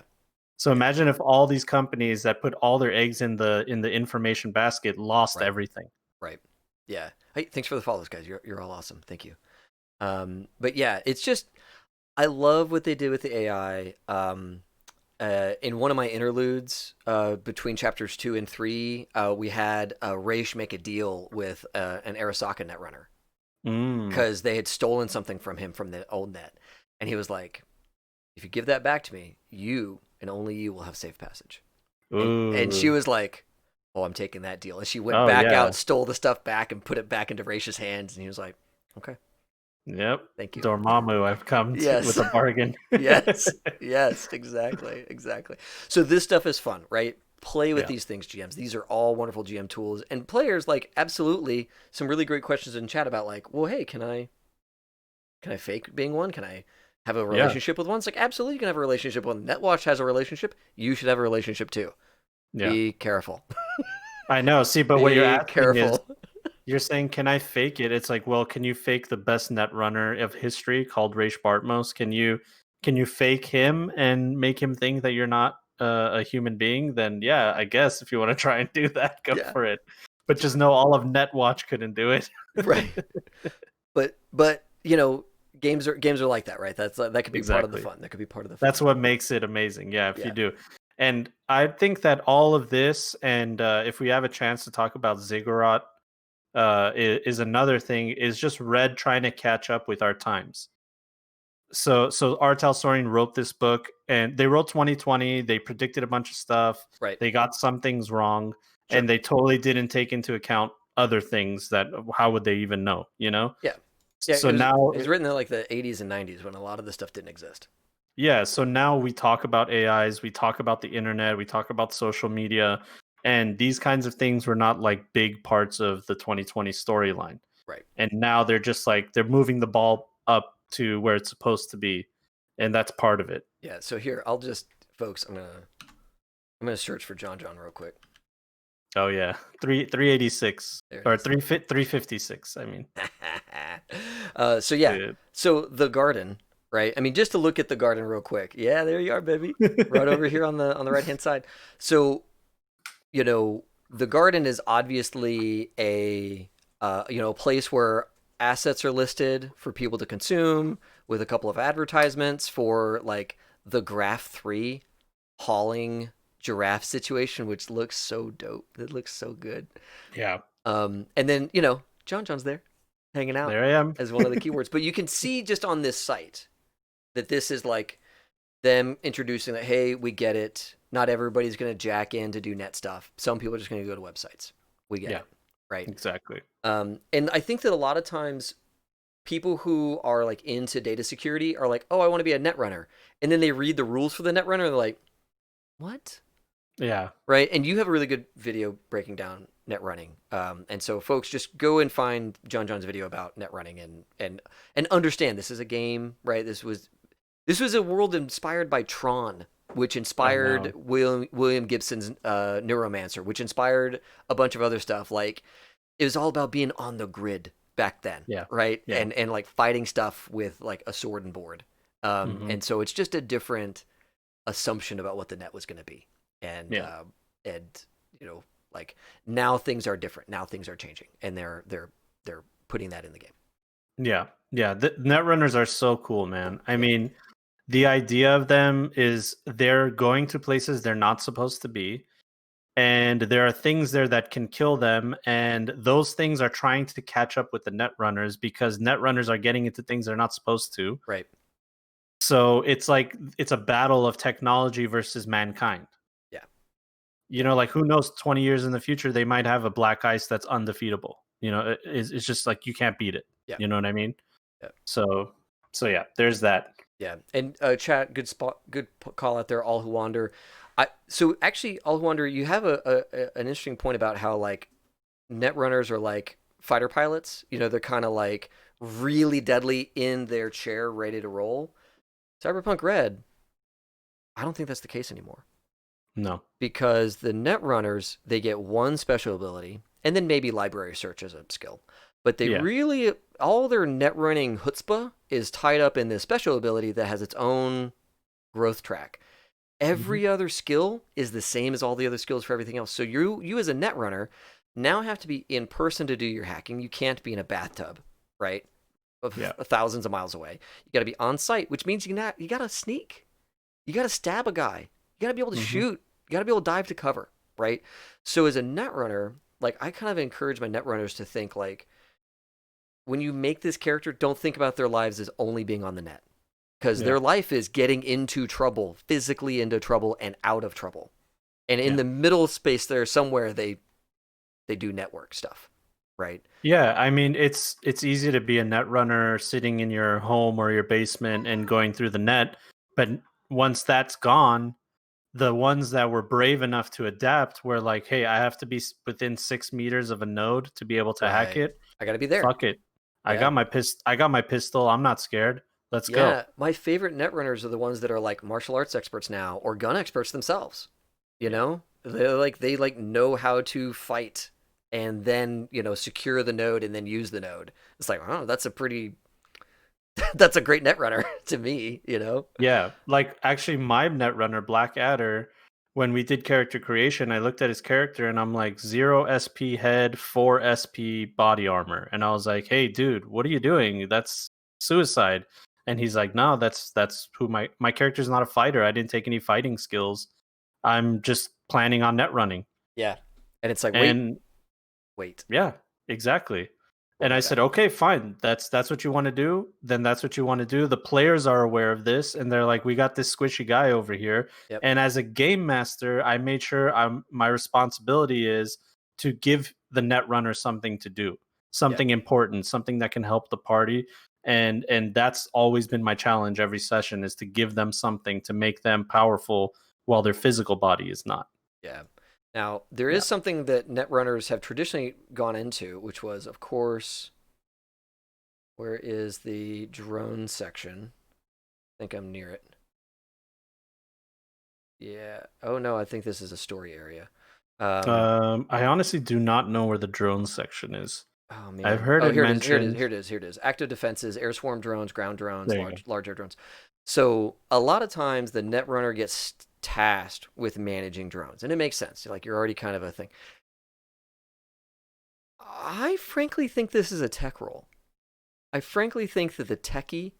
So yeah. imagine if all these companies that put all their eggs in the information basket lost Right, everything. right. Yeah. Hey, thanks for the follows, guys. You're all awesome. Thank you. But yeah, it's just I love what they did with the AI. In one of my interludes between chapters 2 and 3, we had Raish make a deal with an Arasaka netrunner Mm. because they had stolen something from him from the old net, and he was like, "If you give that back to me, you and only you will have safe passage." And she Ooh. was like, "Oh, I'm taking that deal." And she went Oh back yeah. out, stole the stuff back, and put it back into Raish's hands. And he was like, "Okay, Yep. thank you." Dormammu, I've come to with Yes. a bargain. Yes. Yes, exactly. Exactly. So this stuff is fun, right? Play with Yeah. these things, GMs. These are all wonderful GM tools. And players, like, absolutely some really great questions in chat about like, well, hey, can I fake being one? Can I have a Yeah. relationship with one? It's like, absolutely you can have a relationship with one. Netwatch has a relationship. You should have a relationship too. Yeah. Be careful. I know. See, but what you're Be asking is, careful. you're saying, can I fake it? It's like, well, can you fake the best net runner of history called Raish Bartmos? Can you fake him and make him think that you're not a human being? Then yeah, I guess if you want to try and do that, go Yeah. for it. But just know all of Netwatch couldn't do it. Right. But games are like that, right? That could be part of the Exactly. fun. That could be part of the That's fun. what makes it amazing. Yeah, if you Yeah. do. And I think that all of this, and if we have a chance to talk about Ziggurat, is another thing, is just Red trying to catch up with our times. So R.L. Stine wrote this book, and they wrote 2020. They predicted a bunch of stuff. Right. They got some things wrong, Sure. and they totally didn't take into account other things that how would they even know? You know. Yeah. Yeah. So now, It was written in like the 80s and 90s when a lot of this stuff didn't exist. yeah. So now we talk about AIs. We talk about the internet. We talk about social media, and these kinds of things were not like big parts of the 2020 storyline. Right. And now they're just like they're moving the ball up to where it's supposed to be, and that's part of it. Yeah. So here, folks, I'm gonna search for John John real quick. Oh yeah, 386 There it or is. 356. I mean, So yeah, dude. so the garden, right? I mean, just to look at the garden real quick. Yeah, there you are, baby, right over here on the right hand side. So the garden is obviously a place where assets are listed for people to consume, with a couple of advertisements for like the Graph 3 hauling giraffe situation, which looks so dope. It looks so good. Yeah, And then John John's there, hanging out there I am. as one of the keywords. But you can see just on this site that this is like them introducing that, hey, we get it. Not everybody's going to jack in to do net stuff. Some people are just going to go to websites. We get Yeah, it, right? exactly. And I think that a lot of times people who are like into data security are like, oh, I want to be a net runner. And then they read the rules for the net runner and they're like, what? Yeah, Right. And you have a really good video breaking down net running. And so folks, just go and find John John's video about net running and understand this is a game, right? This was a world inspired by Tron, which I inspired know. William Gibson's Neuromancer, which inspired a bunch of other stuff. Like it was all about being on the grid back then, Yeah, right? yeah. And like fighting stuff with like a sword and board. Hmm. And so it's just a different assumption about what the net was going to be, and Yeah, uh, and like now things are different. Now things are changing, and they're putting that in the game. yeah, yeah. The netrunners are so cool, man. I mean, the idea of them is they're going to places they're not supposed to be, and there are things there that can kill them, and those things are trying to catch up with the net runners because net runners are getting into things they're not supposed to. Right. So it's like it's a battle of technology versus mankind. Yeah. You Yeah. know, like who knows, 20 years in the future they might have a black ice that's undefeatable. You know, it's just like you can't beat it. Yeah. You know what I mean? Yeah. So yeah, there's that. Yeah. And chat, good spot, good call out there. All who wander. So actually, all who wander, you have an interesting point about how like net runners are like fighter pilots. They're kind of like really deadly in their chair, ready to roll. Cyberpunk Red, I don't think that's the case anymore, No. because the net runners, they get one special ability and then maybe library search as a skill, but they Yeah. really, all their net running chutzpah is tied up in this special ability that has its own growth track. Mhm. Every other skill is the same as all the other skills for everything else. So you as a net runner now have to be in person to do your hacking. You can't be in a bathtub, right? Yeah. Thousands of miles away. You got to be on site, which means you got to sneak. You got to stab a guy. You got to be able to Mhm. shoot. You got to be able to dive to cover, right? So as a net runner, like I kind of encourage my net runners to think like, when you make this character, don't think about their lives as only being on the net, because Yeah. their life is getting into trouble, physically into trouble and out of trouble. And in Yeah. the middle space there somewhere, they do network stuff, right? Yeah, I mean it's easy to be a net runner sitting in your home or your basement and going through the net, but once that's gone, the ones that were brave enough to adapt were like, "Hey, I have to be within 6 meters of a node to be able to hack Right. it. I got to be there. Fuck it, Yeah. I got my pistol. I'm not scared. Let's go." Yeah, my favorite netrunners are the ones that are like martial arts experts now or gun experts themselves. Yeah, They know how to fight and then, secure the node and then use the node. It's like, oh, that's a pretty that's a great netrunner to me. yeah. Like actually, my netrunner Blackadder, when we did character creation, I looked at his character and I'm like 0 SP head, 4 SP body armor, and I was like, "Hey, dude, what are you doing? suicide. And he's like, no, that's who my character's not a fighter. I didn't take any fighting skills. I'm just planning on net running. Yeah. And it's like, wait, And wait. yeah, exactly. What And I about said, that? okay, fine. That's what you want to do. Then that's what you want to do. The players are aware of this, and they're like, we got this squishy guy over here. Yep. And as a game master, I made sure my responsibility is to give the net runner something to do, Yep. something important, something that can help the party. And that's always been my challenge every session, is to give them something to make them powerful while their physical body is not. Yeah. Now, there Yeah. is something that netrunners have traditionally gone into, which was, of course, where is the drone section? I think I'm near it. Yeah. Oh, no, I think this is a story area. I honestly do not know where the drone section is. Oh, I've man. heard Oh, it here it is. Here it is. mentioned. Here it is. Here it is. Active defenses, air swarm drones, ground drones, There you go. large air drones. So a lot of times the netrunner gets tasked with managing drones, and it makes sense. Like, you're already kind of a thing. I frankly think this is a tech role. I frankly think that the techie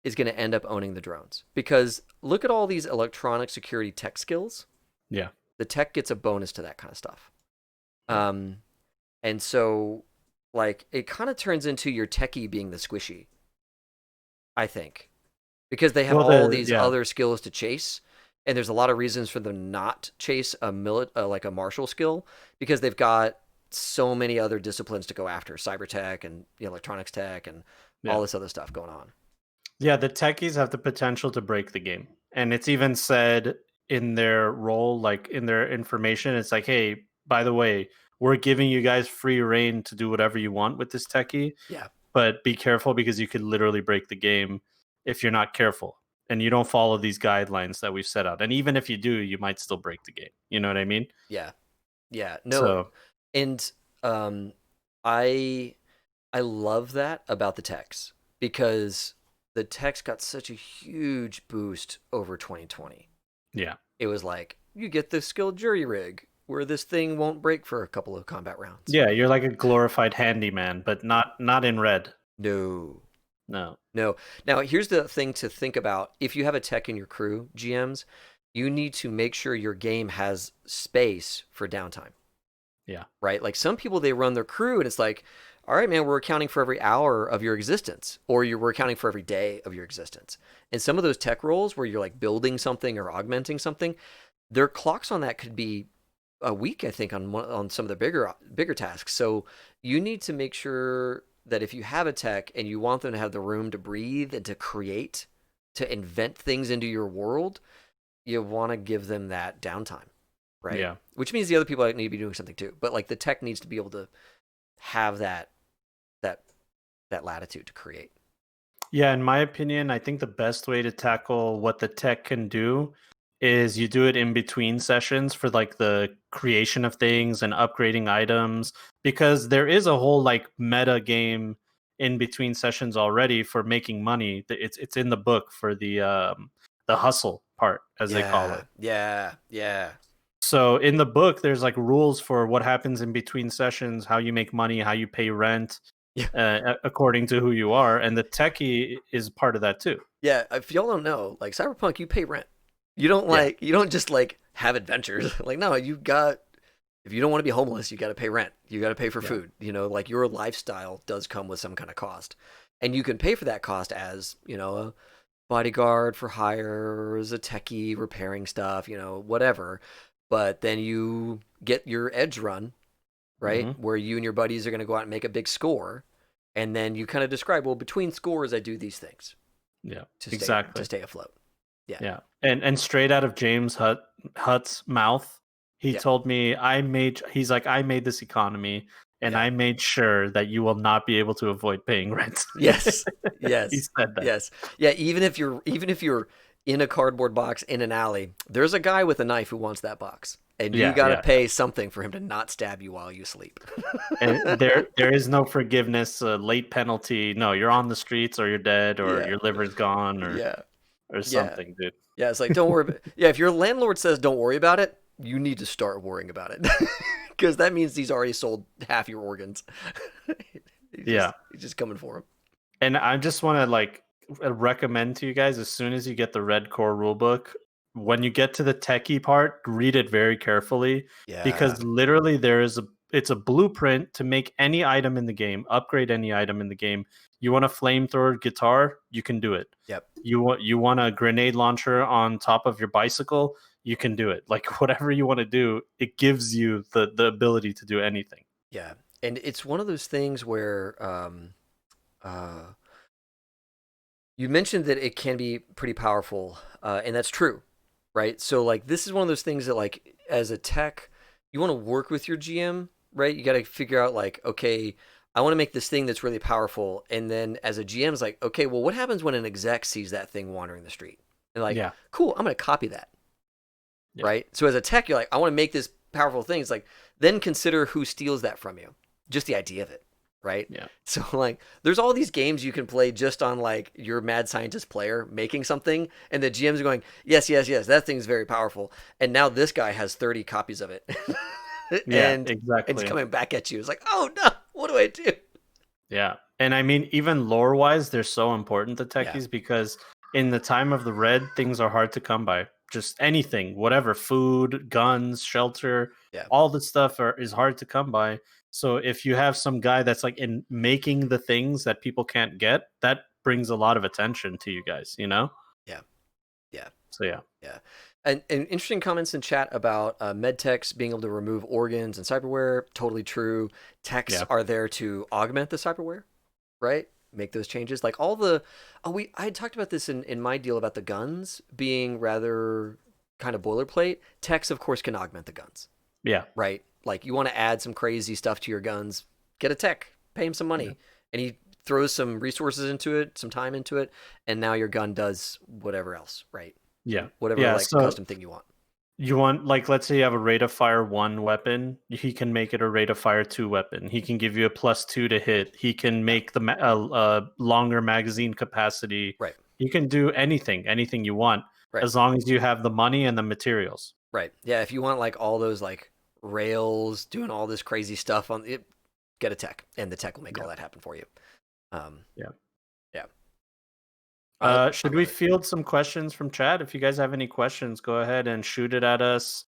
is going to end up owning the drones, because look at all these electronic security tech skills. Yeah. The tech gets a bonus to that kind of stuff. Yeah. And so, like, it kind of turns into your techie being the squishy, I think, because they have Well, all these yeah. other skills to chase. And there's a lot of reasons for them not to chase like a martial skill, because they've got so many other disciplines to go after, cyber tech and electronics tech and Yeah. all this other stuff going on. Yeah, the techies have the potential to break the game. And it's even said in their role, like in their information, it's like, hey, by the way, we're giving you guys free reign to do whatever you want with this techie, Yeah. but be careful, because you could literally break the game if you're not careful and you don't follow these guidelines that we've set out. And even if you do, you might still break the game. You know what I mean? Yeah. Yeah. No. So, And um I I love that about the techs, because the techs got such a huge boost over 2020. yeah. It was like, you get this skilled jury rig where this thing won't break for a couple of combat rounds. Yeah, you're like a glorified handyman, but not in red. No. No. No. Now, here's the thing to think about. If you have a tech in your crew, GMs, you need to make sure your game has space for downtime. Yeah. Right? Like, some people, they run their crew and it's like, all right, man, we're accounting for every hour of your existence, or we're accounting for every day of your existence. And some of those tech roles where you're like building something or augmenting something, their clocks on that could be a week, I think, on some of the bigger tasks. So you need to make sure that if you have a tech and you want them to have the room to breathe and to create, to invent things into your world, you want to give them that downtime, right? Yeah. Which means the other people need to be doing something too. But like, the tech needs to be able to have that latitude to create. Yeah, in my opinion, I think the best way to tackle what the tech can do is you do it in between sessions for like the creation of things and upgrading items, because there is a whole like meta game in between sessions already for making money. It's in the book for the hustle part, as they call Yeah, it. yeah. So in the book, there's like rules for what happens in between sessions, how you make money, how you pay rent, Yeah. according to who you are, and the techie is part of that too. Yeah, if y'all don't know, like, Cyberpunk, you pay rent. You don't Yeah, you don't just like have adventures. Like, no, you got, if you don't want to be homeless, you got to pay rent. You got to pay for yeah, food. Like, your lifestyle does come with some kind of cost. And you can pay for that cost as, a bodyguard for hire, as a techie repairing stuff, whatever. But then you get your edge run, right? hmm Where you and your buddies are going to go out and make a big score. And then you kind of describe, well, between scores, I do these things yeah, to exactly. stay afloat. Yeah. Yeah, and straight out of Hutt's mouth, he Yeah. told me, He's like, I made this economy, and Yeah. I made sure that you will not be able to avoid paying rent. Yes. He Yes. said that. Yes. Yeah. Even if you're in a cardboard box in an alley, there's a guy with a knife who wants that box, and you Yeah, got to yeah. pay something for him to not stab you while you sleep. And there is no forgiveness, late penalty. No, you're on the streets, or you're dead, or Yeah. your liver's gone, Yeah. or Yeah. something, dude. Yeah. It's like, don't worry. Yeah. If your landlord says don't worry about it, you need to start worrying about it, because that means he's already sold half your organs. Yeah. He's just coming for him. And I just want to like recommend to you guys, as soon as you get the red core rulebook, when you get to the techie part, read it very carefully, Yeah. because literally there is a it's a blueprint to make any item in the game, upgrade any item in the game. You want a flamethrower guitar, you can do it. Yep. You want a grenade launcher on top of your bicycle, you can do it. Like whatever you want to do, it gives you the ability to do anything. Yeah. And it's one of those things where uh, you mentioned that it can be pretty powerful, and that's true, right? So like this is one of those things that like as a tech, you want to work with your GM, right? You got to figure out like, okay, I want to make this thing that's really powerful, and then as a GM is like, okay, well, what happens when an exec sees that thing wandering the street? And like, Yeah. cool, I'm gonna copy that, Yeah. right? So as a tech, you're like, I want to make this powerful thing. It's like, then consider who steals that from you. Just the idea of it, right? Yeah. So like, there's all these games you can play just on like your mad scientist player making something, and the GM's going, yes, yes, yes, that thing's very powerful, and now this guy has 30 copies of it, Yeah, and it's exactly. coming back at you. It's like, oh no, what do I do? Yeah. And I mean, even lore wise, they're so important, the Yeah, techies, because in the time of the red, things are hard to come by. Just anything, whatever, food, guns, shelter, yeah, all the stuff is hard to come by. So if you have some guy that's like in making the things that people can't get, that brings a lot of attention to you guys, you know? yeah, yeah. So yeah. Yeah. And interesting comments in chat about medtechs being able to remove organs and cyberware. Totally true. Techs Yeah. are there to augment the cyberware, right? Make those changes. Like all the I had talked about this in my deal about the guns being rather kind of boilerplate. Techs, of course, can augment the guns, Yeah. right? Like you want to add some crazy stuff to your guns, get a tech, pay him some Yeah. money. And he throws some resources into it, some time into it, and now your gun does whatever else, right? Yeah. Whatever Yeah. like So custom thing you want. you want, like, let's say you have a rate of fire 1 weapon, he can make it a rate of fire 2 weapon. He can give you a +2 to hit. He can Yeah. make the longer magazine capacity. Right. You can do anything you want, Right. as long as you have the money and the materials. Right. Yeah. If you want like all those like rails doing all this crazy stuff on it, get a tech, and the tech will make all Yeah. that happen for you. Um, Yeah. yeah. I Should we love it. field some questions from chat? If you guys have any questions, go ahead and shoot it at us,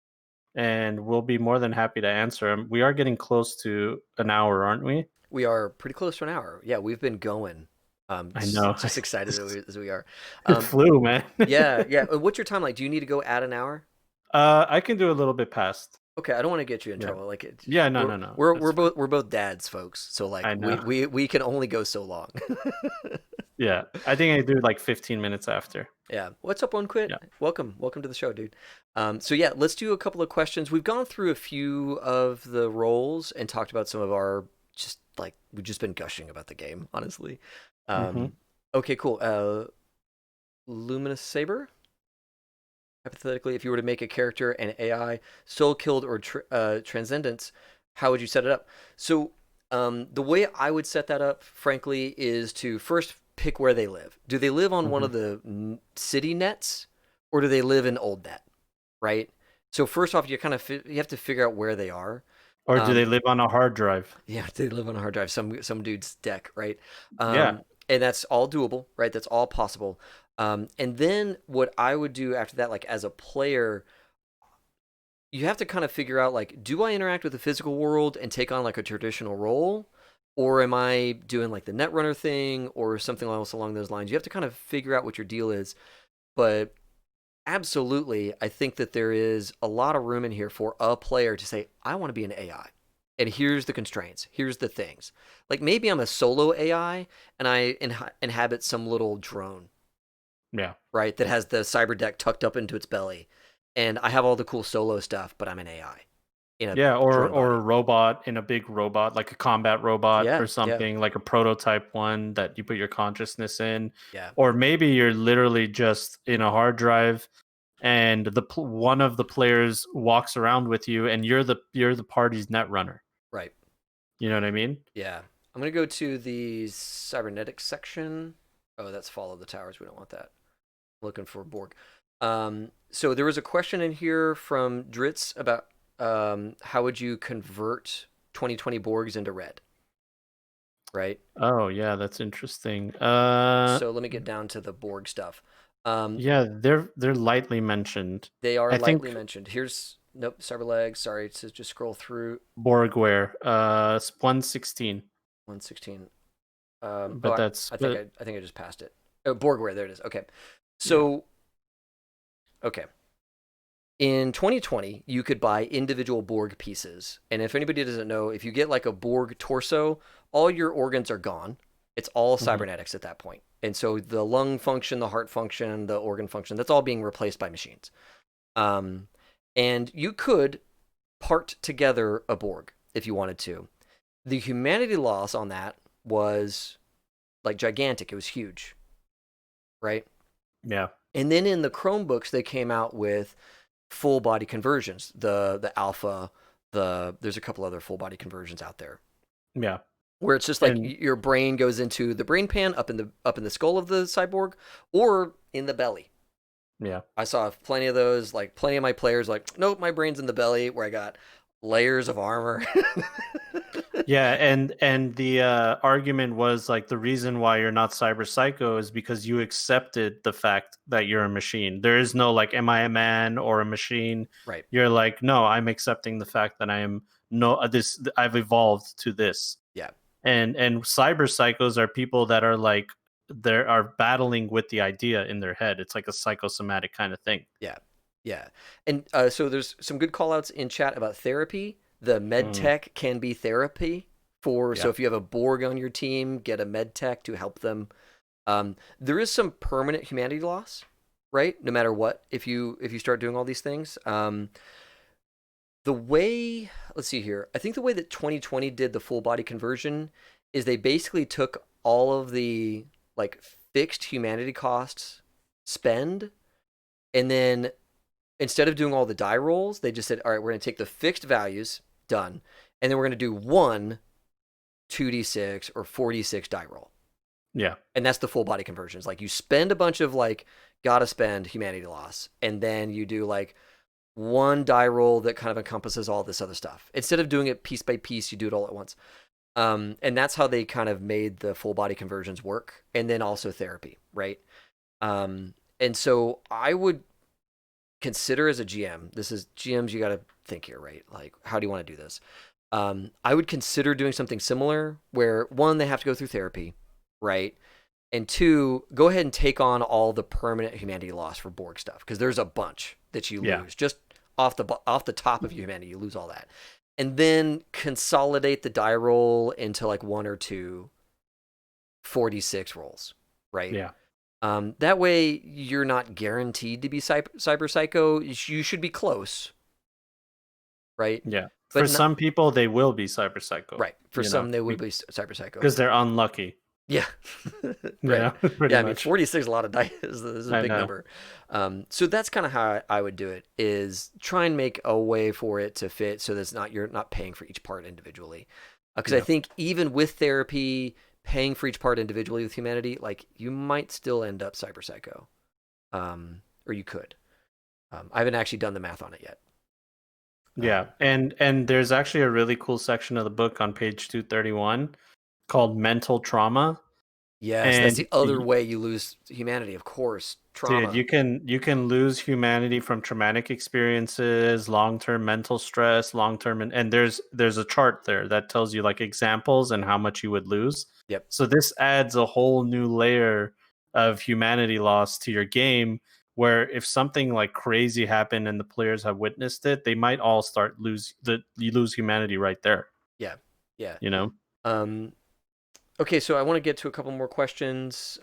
and we'll be more than happy to answer them. We are getting close to an hour, aren't we? We are pretty close to an hour. Yeah, we've been going. I know. Just excited as we are. It Um, flew, man. yeah, yeah. What's your time like? Do you need to go add an hour? I can do a little bit past. Okay, I don't want to get you in Yeah. trouble. Like it, Yeah, no, no, no. we're That's fine. both dads, folks. So like I know. we can only go so long. Yeah. I think I do like 15 minutes after. Yeah. What's up, One Quit? Yeah. Welcome to the show, dude. So yeah, let's do a couple of questions. We've gone through a few of the roles and talked about some of our just like we've just been gushing about the game, honestly. Hmm. Okay, cool. Luminous Saber. Hypothetically, if you were to make a character and AI, soul killed or transcendence, how would you set it up? So the way I would set that up, frankly, is to first pick where they live. Do they live on one Hmm. of the city nets, or do they live in old net? Right. So first off, you kind of you have to figure out where they are. Or do they Um, live on a hard drive? yeah, they live on a hard drive, some dude's deck, right? Yeah. And that's all doable, right? That's all possible. And then what I would do after that, like as a player, you have to kind of figure out like, do I interact with the physical world and take on like a traditional role, or am I doing like the netrunner thing or something else along those lines? You have to kind of figure out what your deal is. But absolutely, I think that there is a lot of room in here for a player to say, I want to be an AI. And here's the constraints. Here's the things. Like maybe I'm a solo AI and I inhabit some little drone, Yeah. right? That has the cyber deck tucked up into its belly. And I have all the cool solo stuff, but I'm an AI in a Yeah, or drone a body. robot, in a big robot, like a combat robot Yeah, or yeah, something, like a prototype one that you put your consciousness in. yeah, Or maybe you're literally just in a hard drive, and one of the players walks around with you, and you're the party's net runner. right. You know what I mean? Yeah. I'm going to go to the cybernetics section. Oh, that's follow the towers. We don't want that. Looking for Borg. So there was a question in here from Dritz about how would you convert 2020 Borgs into red? right? Oh yeah, that's interesting. So let me get down to the Borg stuff. Um, Yeah, they're lightly mentioned. they are I think lightly mentioned. Here's nope, Cyberlegs. Sorry, to just scroll through Borgware, it's 116, 116. Oh, but that's I think I just passed it. Oh, Borgware. There it is. Okay. yeah. So okay. In 2020, you could buy individual Borg pieces. And if anybody doesn't know, if you get like a Borg torso, all your organs are gone. It's all Mhm. cybernetics at that point. And so the lung function, the heart function, the organ function, that's all being replaced by machines. Um, and you could part together a Borg if you wanted to. The humanity loss on that was like gigantic. It was huge, right? Yeah. And then in the Chromebooks, they came out with full body conversions. The alpha, there's a couple other full body conversions out there Yeah. where it's just like And your brain goes into the brain pan up in the skull of the cyborg or in the belly. yeah. I saw plenty of those, like plenty of my players like, nope, my brain's in the belly where I got layers of armor. Yeah, and the argument was like the reason why you're not cyber psycho is because you accepted the fact that you're a machine. There is no like, am I a man or a machine? Right. You're like, no, I'm accepting the fact that I am no this. I've evolved to this. Yeah. And cyber psychos are people that are like they are battling with the idea in their head. It's like a psychosomatic kind of thing. Yeah. Yeah. And so there's some good call outs in chat about therapy. The med Mm, tech can be therapy for, so yeah, if you have a Borg on your team, get a med tech to help them. There is some permanent humanity loss, right? No matter what, if you start doing all these things. The way, let's see here, I think the way that 2020 did the full body conversion is they basically took all of the like fixed humanity costs spend, and then instead of doing all the die rolls, they just said, all right, we're going to take the fixed values, done, and then we're going to do one 2d6 or 4d6 die roll. yeah, And that's the full body conversions. Like you spend a bunch of like, gotta spend humanity loss, and then you do like one die roll that kind of encompasses all this other stuff. Instead of doing it piece by piece, you do it all at once. And that's how they kind of made the full body conversions work. And then also therapy, right? And so I would consider as a GM, this is GMs, you got to think here, right? Like, how do you want to do this? I would consider doing something similar where one, they have to go through therapy, right? And two, go ahead and take on all the permanent humanity loss for Borg stuff because there's a bunch that you yeah, lose just off the top of humanity. You lose all that, and then consolidate the die roll into like one or two 46 rolls, right? yeah. That way you're not guaranteed to be cyber psycho. You should be close, right? Yeah. For But not some people, they will be cyber psycho, right. For some, they would be cyber psycho. because they're unlucky. Yeah, right. Yeah, pretty Yeah, I mean, much. 46 is a lot of dice. This is a I big know. number. So that's kind of how I would do it: is try and make a way for it to fit so that's not you're not paying for each part individually. Because I Yeah. think even with therapy, paying for each part individually with humanity, like you might still end up cyber psycho, or you could. I haven't actually done the math on it yet. Yeah. And there's actually a really cool section of the book on page 231 called mental trauma. Yes, that's And the other way you lose humanity. Of course, dude, trauma. you can lose humanity from traumatic experiences, long-term mental stress, long-term and there's a chart there that tells you like examples and how much you would lose. Yep. So this adds a whole new layer of humanity loss to your game where if something like crazy happened and the players have witnessed it, they might all start you lose humanity right there, Yeah. Yeah. you know? Um, Okay, so I want to get to a couple more questions.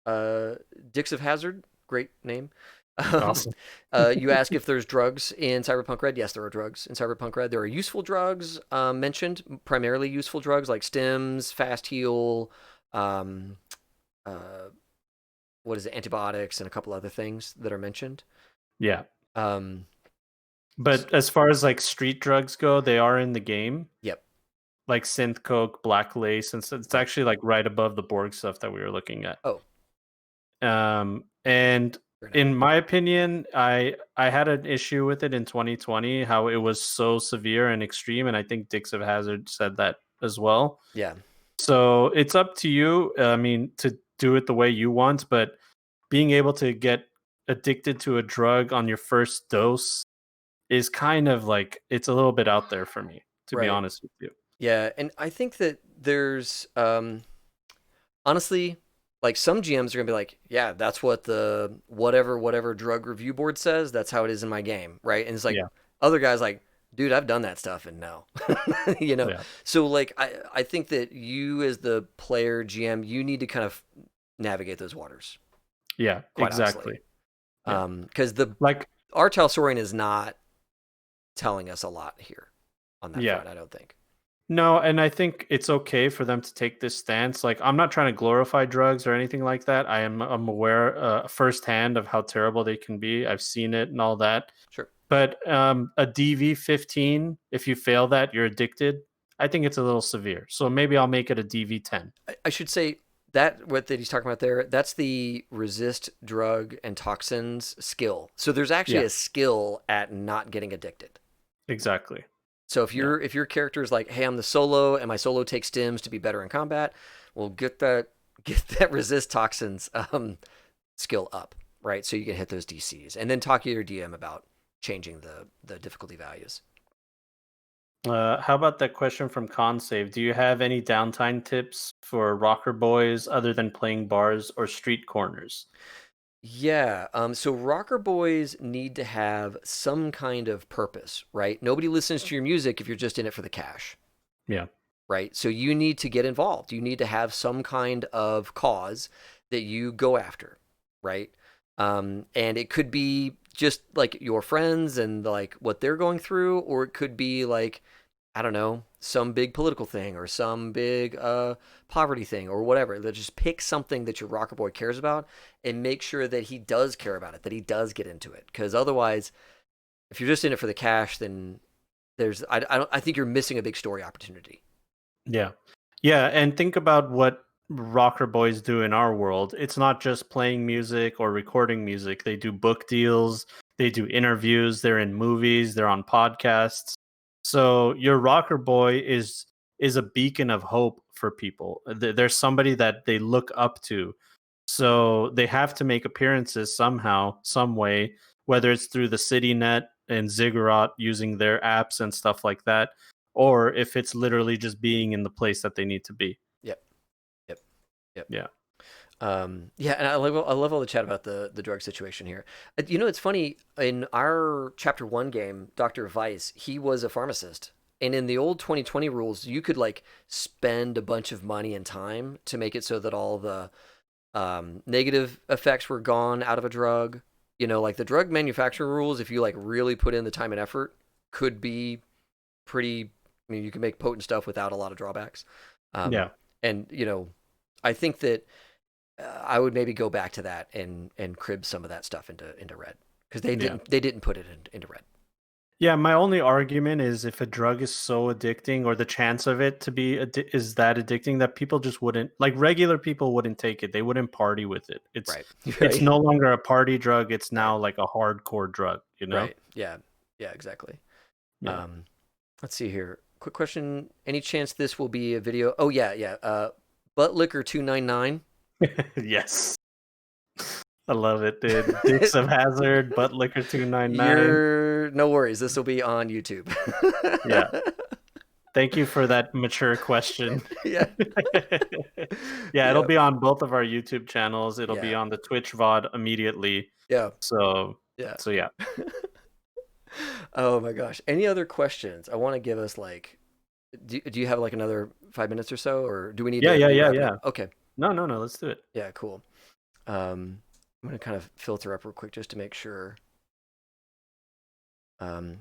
Dix of Hazard, great name. Um, Awesome. you ask if there's drugs in Cyberpunk Red. Yes, there are drugs in Cyberpunk Red. There are useful drugs mentioned, primarily useful drugs like stims, fast heal, um, uh, what is it, antibiotics, and a couple other things that are mentioned. Yeah. Um, But as far as like street drugs go, they are in the game. yep, Like synth coke, black lace, and so it's yep. actually like right above the Borg stuff that we were looking at. Oh, And fair enough. in my opinion, I had an issue with it in 2020, how it was so severe and extreme, and I think Dix of Hazard said that as well. Yeah, So it's up to you. I mean, to do it the way you want, but being able to get addicted to a drug on your first dose is kind of like it's a little bit out there for me, to be Right. honest with you. Yeah, and I think that there's honestly, like some GMs are gonna be like, yeah, that's what the whatever drug review board says. That's how it is in my game, right? And it's like Yeah, other guys like, dude, I've done that stuff, and no, you know. yeah, So like, I think that you as the player GM, you need to kind of navigate those waters, yeah, quite honestly, exactly. Yeah, because the like our Talsorian is not telling us a lot here on that yeah. front. I don't think. No, and I think it's okay for them to take this stance. Like, I'm not trying to glorify drugs or anything like that. I'm aware firsthand of how terrible they can be. I've seen it and all that. Sure. But a DV15, if you fail that, you're addicted. I think it's a little severe. So maybe I'll make it a DV10. I should say that what that he's talking about there, that's the resist drug and toxins skill. So there's actually Yeah, a skill at not getting addicted. exactly. So if Yeah, your character is like, hey, I'm the solo and my solo takes stims to be better in combat, well get that resist toxins skill up, right? So you can hit those DCs. And then talk to your DM about changing the difficulty values. How about that question from ConSave? Do you have any downtime tips for rocker boys other than playing bars or street corners? Yeah. So rocker boys need to have some kind of purpose, right? Nobody listens to your music if you're just in it for the cash, Yeah, right? So you need to get involved. You need to have some kind of cause that you go after, right? And it could be just like your friends and like what they're going through, or it could be like, I don't know, some big political thing or some big poverty thing or whatever. Let's just pick something that your rocker boy cares about and make sure that he does care about it, that he does get into it. Because otherwise, if you're just in it for the cash, then I think you're missing a big story opportunity. yeah, yeah. And think about what rocker boys do in our world. It's not just playing music or recording music. They do book deals, they do interviews, they're in movies, they're on podcasts. So your rocker boy is a beacon of hope for people. There's somebody that they look up to. So they have to make appearances somehow, some way, whether it's through the city net and Ziggurat using their apps and stuff like that, or if it's literally just being in the place that they need to be. Yep, yep, yep. Yeah. Yeah, and I love all the chat about the drug situation here. You know, it's funny in our chapter 1 game, Dr. Weiss, he was a pharmacist. And in the old 2020 rules, you could like spend a bunch of money and time to make it so that all the negative effects were gone out of a drug. You know, like the drug manufacturer rules, if you like really put in the time and effort, could be pretty. I mean, you can make potent stuff without a lot of drawbacks. Um, Yeah. and you know, I think that I would maybe go back to that and crib some of that stuff into red because Yeah. they didn't put it into red. Yeah, my only argument is if a drug is so addicting or the chance of it to be is that addicting that people just wouldn't like regular people wouldn't take it. They wouldn't party with it. Right. It's Right. no longer a party drug, it's Right. now like a hardcore drug, you know? Right. Yeah. Yeah. Exactly. Yeah. Um, let's see here. Quick question. Any chance this will be a video? Oh yeah, yeah. Butt liquor 299. Yes. I love it, dude. Dicks of Hazard, Butt Liquor 299. You're no worries. This will be on YouTube. Yeah. Thank you for that mature question. Yeah. Yeah, it'll Yeah. be on both of our YouTube channels. It'll be Yeah. on the Twitch VOD immediately. Yeah. So, Yeah. so yeah. Oh my gosh. Any other questions? I want to give us like, do you have like another 5 minutes or so, or do we need Yeah, to yeah, be yeah, wrapping yeah. up? Okay. No, no, no. Let's do it. Yeah, cool. I'm gonna kind of filter up real quick just to make sure. Um,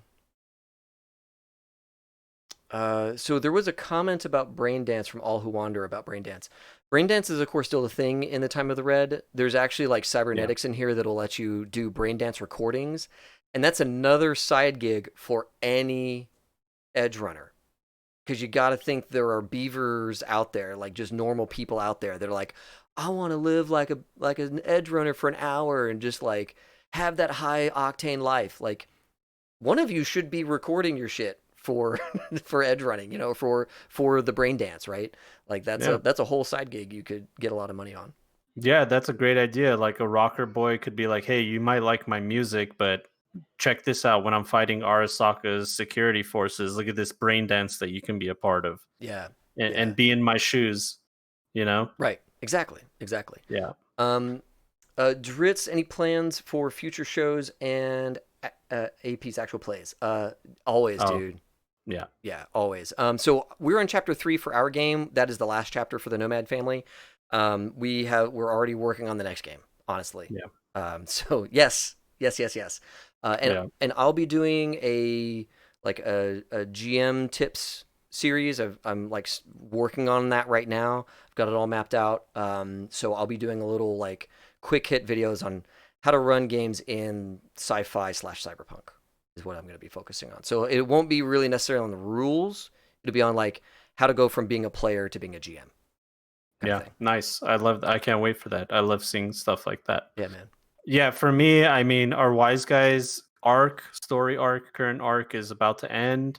so there was a comment about brain dance from All Who Wander about brain dance. Brain dance is of course still a thing in the Time of the Red. There's actually like Yeah. cybernetics in here that'll let you do brain dance recordings, and that's another side gig for any edge runner. Because you got to think there are beavers out there, like just normal people out there that are like, I want to live like an edge runner for an hour and just like have that high octane life. Like one of you should be recording your shit for for edge running, for the brain dance, right? Like Yeah. that's a whole side gig you could get a lot of money on. Yeah, that's a great idea. Like a rocker boy could be like, "Hey, you might like my music, but check this out when I'm fighting Arasaka's security forces. Look at this brain dance that you can be a part of Yeah. and Yeah. be in my shoes." You know? Right. Exactly. Exactly. Yeah. Um Dritz, any plans for future shows and AP's actual plays? Always, Oh, dude. yeah. Yeah, always. So we're on chapter 3 for our game. That is the last chapter for the Nomad family. We're already working on the next game, honestly. Yeah. So yes, yes, yes, yes. And Yeah. I'll be doing a GM tips series. I'm like working on that right now. I've got it all mapped out. So I'll be doing a little like quick hit videos on how to run games in sci-fi/cyberpunk is what I'm going to be focusing on. So it won't be really necessarily on the rules. It'll be on like how to go from being a player to being a GM kind of Yeah. thing. Nice. I can't wait for that. I love seeing stuff like that. Yeah, man. Yeah, for me, I mean, our wise guys story arc, current arc is about to end.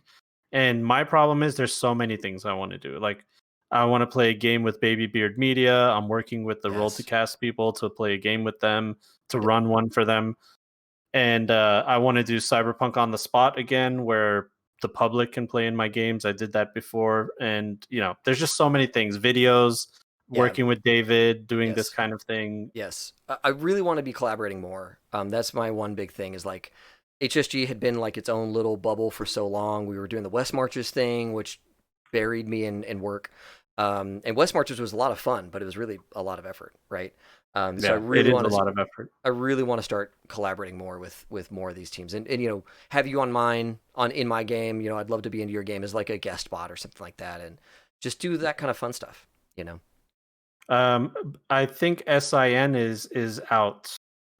And my problem is there's so many things I want to do. Like I want to play a game with Baby Beard Media. I'm working with the Roll to Yes. Cast people to play a game with them, to Yep. run one for them. And I want to do Cyberpunk on the spot again where the public can play in my games. I did that before. And, there's just so many things. Videos, Yeah. working with David, doing this Yes. kind of thing. Yes. I really want to be collaborating more. That's my one big thing is like HSG had been like its own little bubble for so long. We were doing the West Marches thing, which buried me in work. And West Marches was a lot of fun, but it was really a lot of effort, right? So Yeah, it is a lot of effort. I really want to start collaborating more with more of these teams, and have you on mine in my game. I'd love to be into your game as like a guest bot or something like that, and just do that kind of fun stuff. I think SIN is out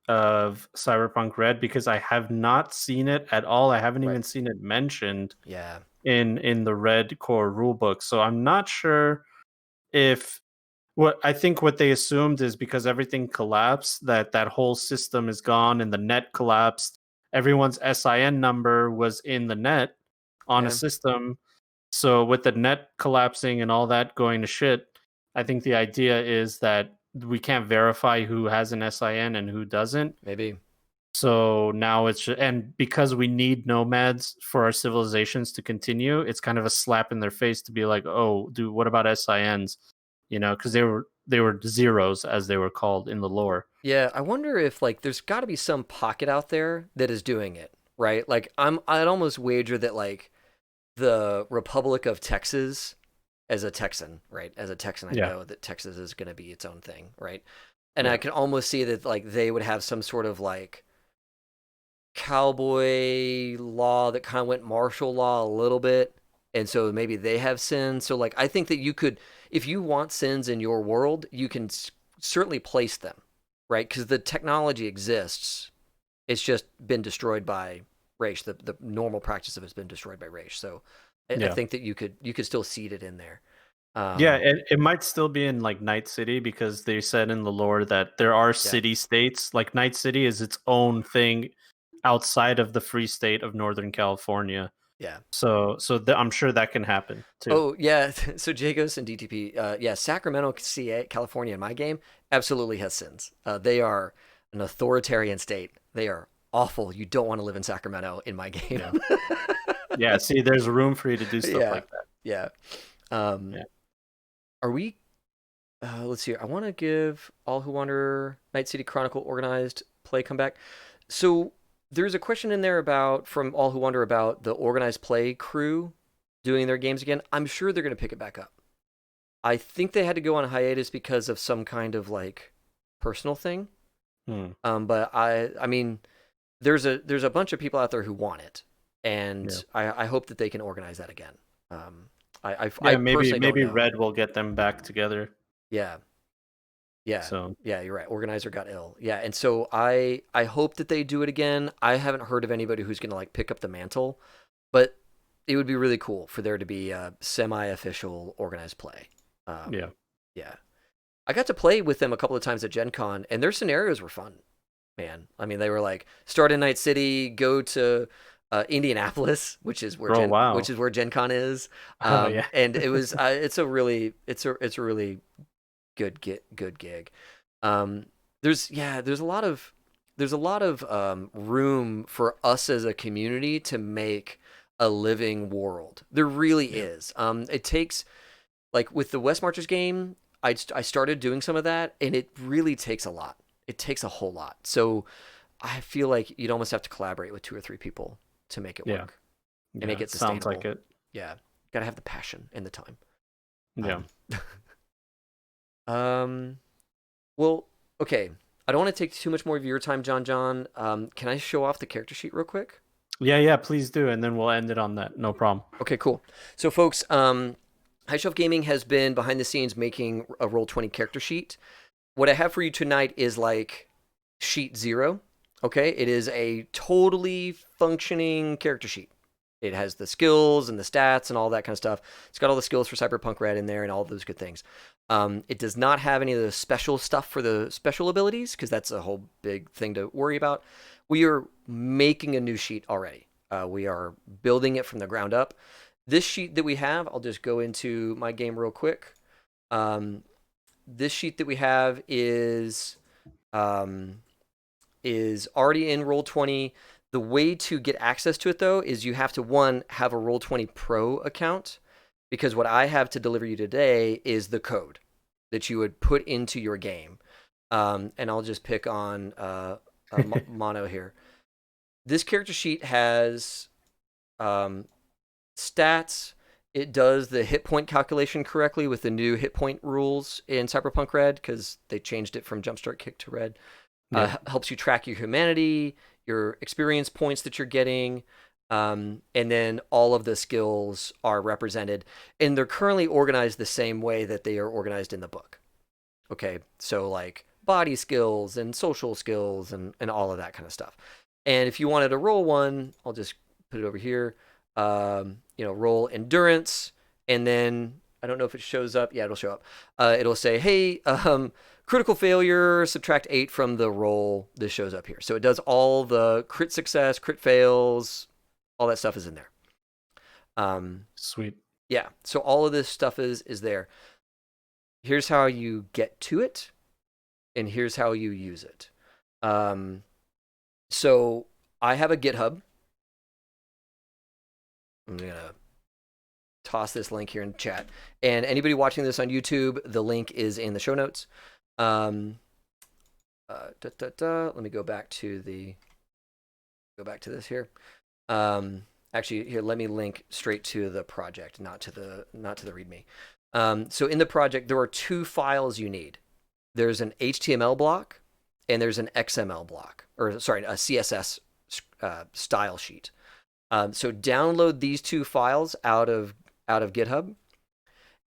of Cyberpunk Red because I have not seen it at all. I haven't Right. even seen it mentioned Yeah. in the Red core rulebook. So I'm not sure if what they assumed is because everything collapsed that whole system is gone and the net collapsed. Everyone's SIN number was in the net on a Yeah. system. So with the net collapsing and all that going to shit, I think the idea is that we can't verify who has an SIN and who doesn't. Maybe. So now and because we need nomads for our civilizations to continue, it's kind of a slap in their face to be like, "Oh, dude, what about SINs?" Because they were zeros as they were called in the lore. Yeah. I wonder if like there's got to be some pocket out there that is doing it, right? Like I'd almost wager that like the Republic of Texas, as a Texan, right? As a Texan, I Yeah, know that Texas is going to be its own thing, right? And I yeah, can almost see that like they would have some sort of like cowboy law that kind of went martial law a little bit. And so maybe they have sins. So like I think that you could, if you want sins in your world, you can certainly place them, right? Because the technology exists. It's just been destroyed by Raish. The normal practice of it's been destroyed by Raish. So I yeah. think that you could still seed it in there. Yeah, Um, it might still be in like Night City because they said in the lore that there are yeah, city states. Like Night City is its own thing outside of the free state of Northern California. yeah. I'm sure that can happen too. Oh yeah. So Jagos and DTP, yeah, Sacramento, California, in my game, absolutely has sins. They are an authoritarian state. They are awful. You don't want to live in Sacramento in my game. Yeah. Yeah, see, there's room for you to do stuff Yeah, like that. yeah. Um, Yeah. are we? Let's see. I want to give All Who Wander Night City Chronicle organized play comeback. So there's a question in there about from All Who Wander about the organized play crew doing their games again. I'm sure they're going to pick it back up. I think they had to go on hiatus because of some kind of like personal thing. Hmm. But I mean, there's a bunch of people out there who want it, and Yeah. I hope that they can organize that again. I Yeah, maybe personally don't maybe know. Red will get them back together. Yeah, yeah, So yeah. You're right. Organizer got ill. Yeah, and so I hope that they do it again. I haven't heard of anybody who's gonna like pick up the mantle, but it would be really cool for there to be a semi-official organized play. yeah. Yeah. I got to play with them a couple of times at Gen Con, and their scenarios were fun, man. I mean, they were like, start in Night City, go to Indianapolis, which is where Oh wow. Gen Con is. Oh yeah. And it was it's a really good gig. Um, there's a lot of room for us as a community to make a living world. There really Yeah. is. It takes, like with the West Marches game, I started doing some of that, and it really takes a lot. It takes a whole lot. So I feel like you'd almost have to collaborate with 2 or 3 people to make it Yeah. work and make Yeah. it Sounds like sustainable. it. Yeah, gotta have the passion and the time. Yeah. Um, um, well, okay. I don't want to take too much more of your time, John. John, can I show off the character sheet real quick? Yeah, yeah, please do, and then we'll end it on that. No problem. Okay, cool. So, folks, High Shelf Gaming has been behind the scenes making a Roll20 character sheet. What I have for you tonight is like sheet 0. Okay, it is a totally functioning character sheet. It has the skills and the stats and all that kind of stuff. It's got all the skills for Cyberpunk Red in there and all those good things. It does not have any of the special stuff for the special abilities because that's a whole big thing to worry about. We are making a new sheet already. We are building it from the ground up. This sheet that we have, I'll just go into my game real quick. This sheet that we have um, is already in Roll20. The way to get access to it, though, is you have to, one, have a Roll20 Pro account, because what I have to deliver you today is the code that you would put into your game. And I'll just pick on Mono here. This character sheet has stats. It does the hit point calculation correctly with the new hit point rules in Cyberpunk Red, because they changed it from Jumpstart Kick to Red. Helps you track your humanity, your experience points that you're getting, and then all of the skills are represented. And they're currently organized the same way that they are organized in the book. Okay, so like body skills and social skills and all of that kind of stuff. And if you wanted to roll one, I'll just put it over here. Roll endurance, and then I don't know if it shows up. Yeah, it'll show up. It'll say, hey, critical failure, subtract 8 from the roll. This shows up here. So it does all the crit success, crit fails, all that stuff is in there. Sweet. Yeah, so all of this stuff is there. Here's how you get to it, and here's how you use it. So I have a GitHub. I'm going to toss this link here in chat. And anybody watching this on YouTube, the link is in the show notes. Let me go back to this here. Actually, here, let me link straight to the project, not to the README. So in the project, there are 2 files you need. There's an HTML block and there's an XML block, or sorry, a CSS style sheet. So download these 2 files out of GitHub,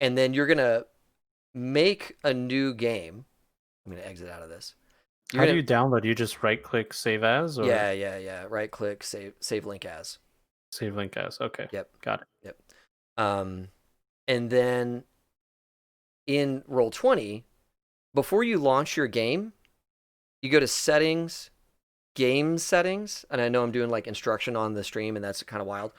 and then you're gonna make a new game. I'm gonna exit out of this. How do you download? You just right click save as, or Yeah. Right click save link as. Save link as. Okay. Yep. Got it. Yep. And then in Roll20, before you launch your game, you go to settings, game settings, and I know I'm doing like instruction on the stream, and that's kind of wild.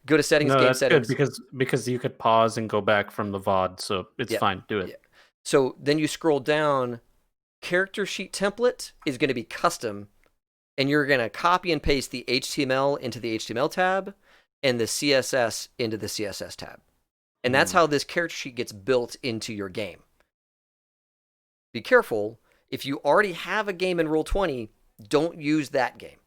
Go to settings, No, game that's settings. good because you could pause and go back from the VOD, so it's fine. Do it. Yeah. So then you scroll down. Character sheet template is going to be custom, and you're going to copy and paste the HTML into the HTML tab and the CSS into the CSS tab. And that's how this character sheet gets built into your game. Be careful. If you already have a game in Roll20, don't use that game.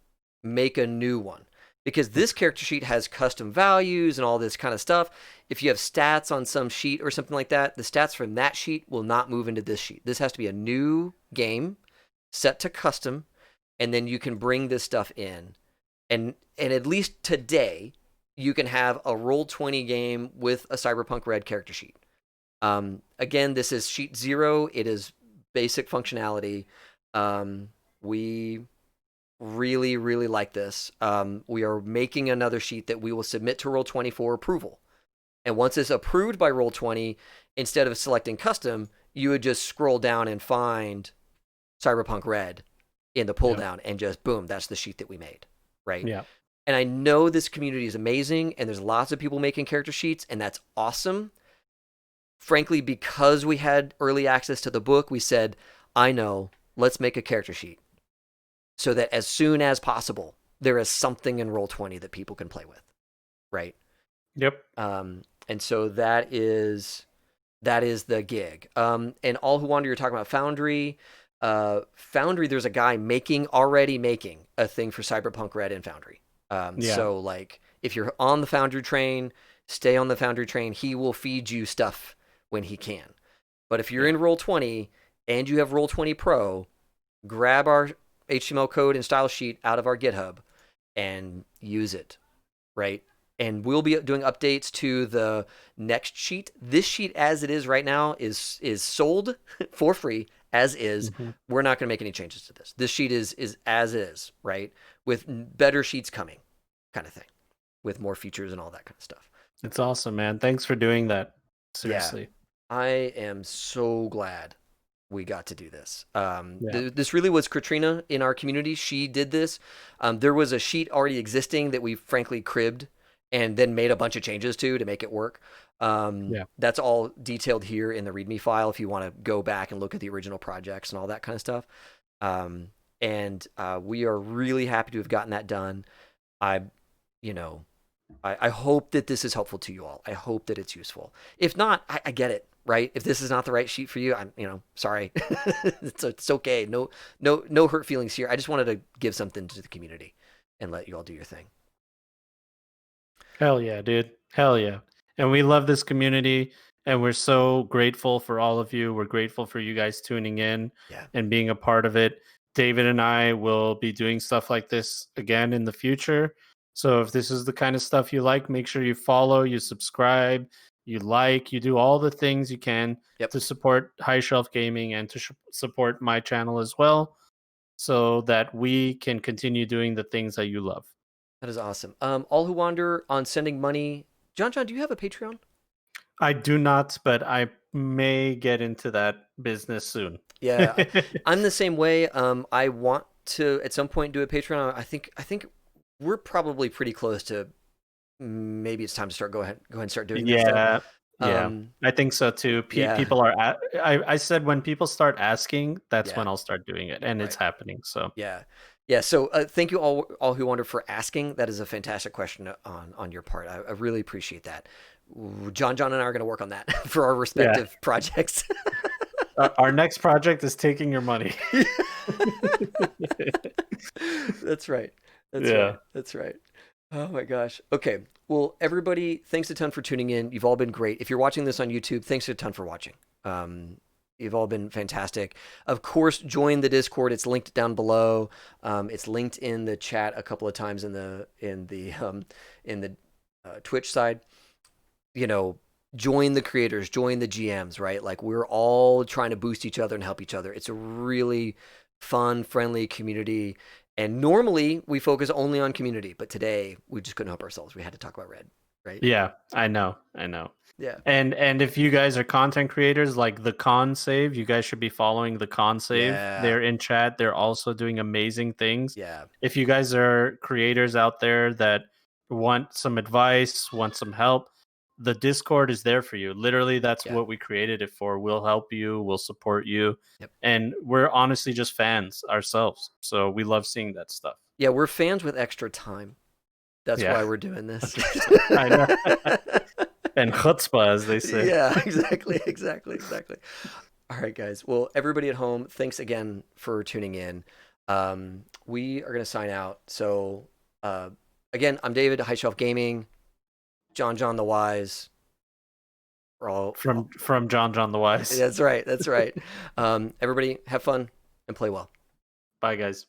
Make a new one. Because this character sheet has custom values and all this kind of stuff. If you have stats on some sheet or something like that, the stats from that sheet will not move into this sheet. This has to be a new game set to custom, and then you can bring this stuff in. And at least today, you can have a Roll20 game with a Cyberpunk Red character sheet. Again, this is sheet 0. It is basic functionality. We really, really like this. We are making another sheet that we will submit to Roll20 for approval. And once it's approved by Roll20, instead of selecting custom, you would just scroll down and find Cyberpunk Red in the pull down, and just boom, that's the sheet that we made, right? Yeah. And I know this community is amazing, and there's lots of people making character sheets, and that's awesome. Frankly, because we had early access to the book, we said, I know, let's make a character sheet so that as soon as possible, there is something in Roll20 that people can play with, right? Yep. And so that is the gig. And All Who Wander, you're talking about Foundry. Foundry, there's a guy already making a thing for Cyberpunk Red in Foundry. Yeah. So like, if you're on the Foundry train, stay on the Foundry train. He will feed you stuff when he can. But if you're Yeah. in Roll20 and you have Roll20 Pro, grab our HTML code and style sheet out of our GitHub and use it, right? And we'll be doing updates to the next sheet. This sheet, as it is right now, is sold for free as is. Hmm. We're not going to make any changes to this. This sheet is as is, right? With better sheets coming, kind of thing, with more features and all that kind of stuff. It's awesome, man. Thanks for doing that. Yeah, Seriously. I am so glad we got to do this. Yeah. This really was Katrina in our community. She did this. There was a sheet already existing that we frankly cribbed and then made a bunch of changes to make it work. Yeah. That's all detailed here in the README file if you want to go back and look at the original projects and all that kind of stuff. And we are really happy to have gotten that done. I, you know, I hope that this is helpful to you all. I hope that it's useful. If not, I get it, right? If this is not the right sheet for you, I'm, sorry. It's okay. No hurt feelings here. I just wanted to give something to the community and let you all do your thing. Hell yeah, dude. Hell yeah. And we love this community, and we're so grateful for all of you. We're grateful for you guys tuning in Yeah. and being a part of it. David and I will be doing stuff like this again in the future. So if this is the kind of stuff you like, make sure you follow, you subscribe, you like, you do all the things you can Yep. to support High Shelf Gaming and to support my channel as well, so that we can continue doing the things that you love. That is awesome. All Who Wander on sending money. John, do you have a Patreon? I do not, but I may get into that business soon. Yeah, I'm the same way. I want to at some point do a Patreon. I think we're probably pretty close to maybe it's time to go ahead and start doing this though. Yeah, yeah, I think so too. Yeah, People are. I said when people start asking, that's yeah, when I'll start doing it, and it's right. happening. So Yeah, yeah. So thank you all who wonder for asking. That is a fantastic question on your part. I really appreciate that. John and I are going to work on that for our yeah, respective projects. our next project is taking your money. That's right. That's Yeah. right. That's right. Oh my gosh. Okay. Well, everybody, thanks a ton for tuning in. You've all been great. If you're watching this on YouTube, thanks a ton for watching. You've all been fantastic. Of course, join the Discord. It's linked down below. It's linked in the chat a couple of times in the Twitch side. Join the creators, join the GMs, right? Like we're all trying to boost each other and help each other. It's a really fun, friendly community. And normally we focus only on community, but today we just couldn't help ourselves. We had to talk about Red, right? Yeah, I know. Yeah. And if you guys are content creators like the Con Save, you guys should be following the Con Save. Yeah. They're in chat. They're also doing amazing things. Yeah. If you guys are creators out there that want some advice, want some help, the Discord is there for you. Literally, that's Yeah. what we created it for. We'll help you, we'll support you. Yep. And we're honestly just fans ourselves. So we love seeing that stuff. Yeah, we're fans with extra time. That's Yeah. why we're doing this. I know. And chutzpah, as they say. Yeah, exactly. All right, guys. Well, everybody at home, thanks again for tuning in. We are going to sign out. So, again, I'm David, High Shelf Gaming, John the Wise. We're all from John the Wise. That's right. Everybody, have fun and play well. Bye, guys.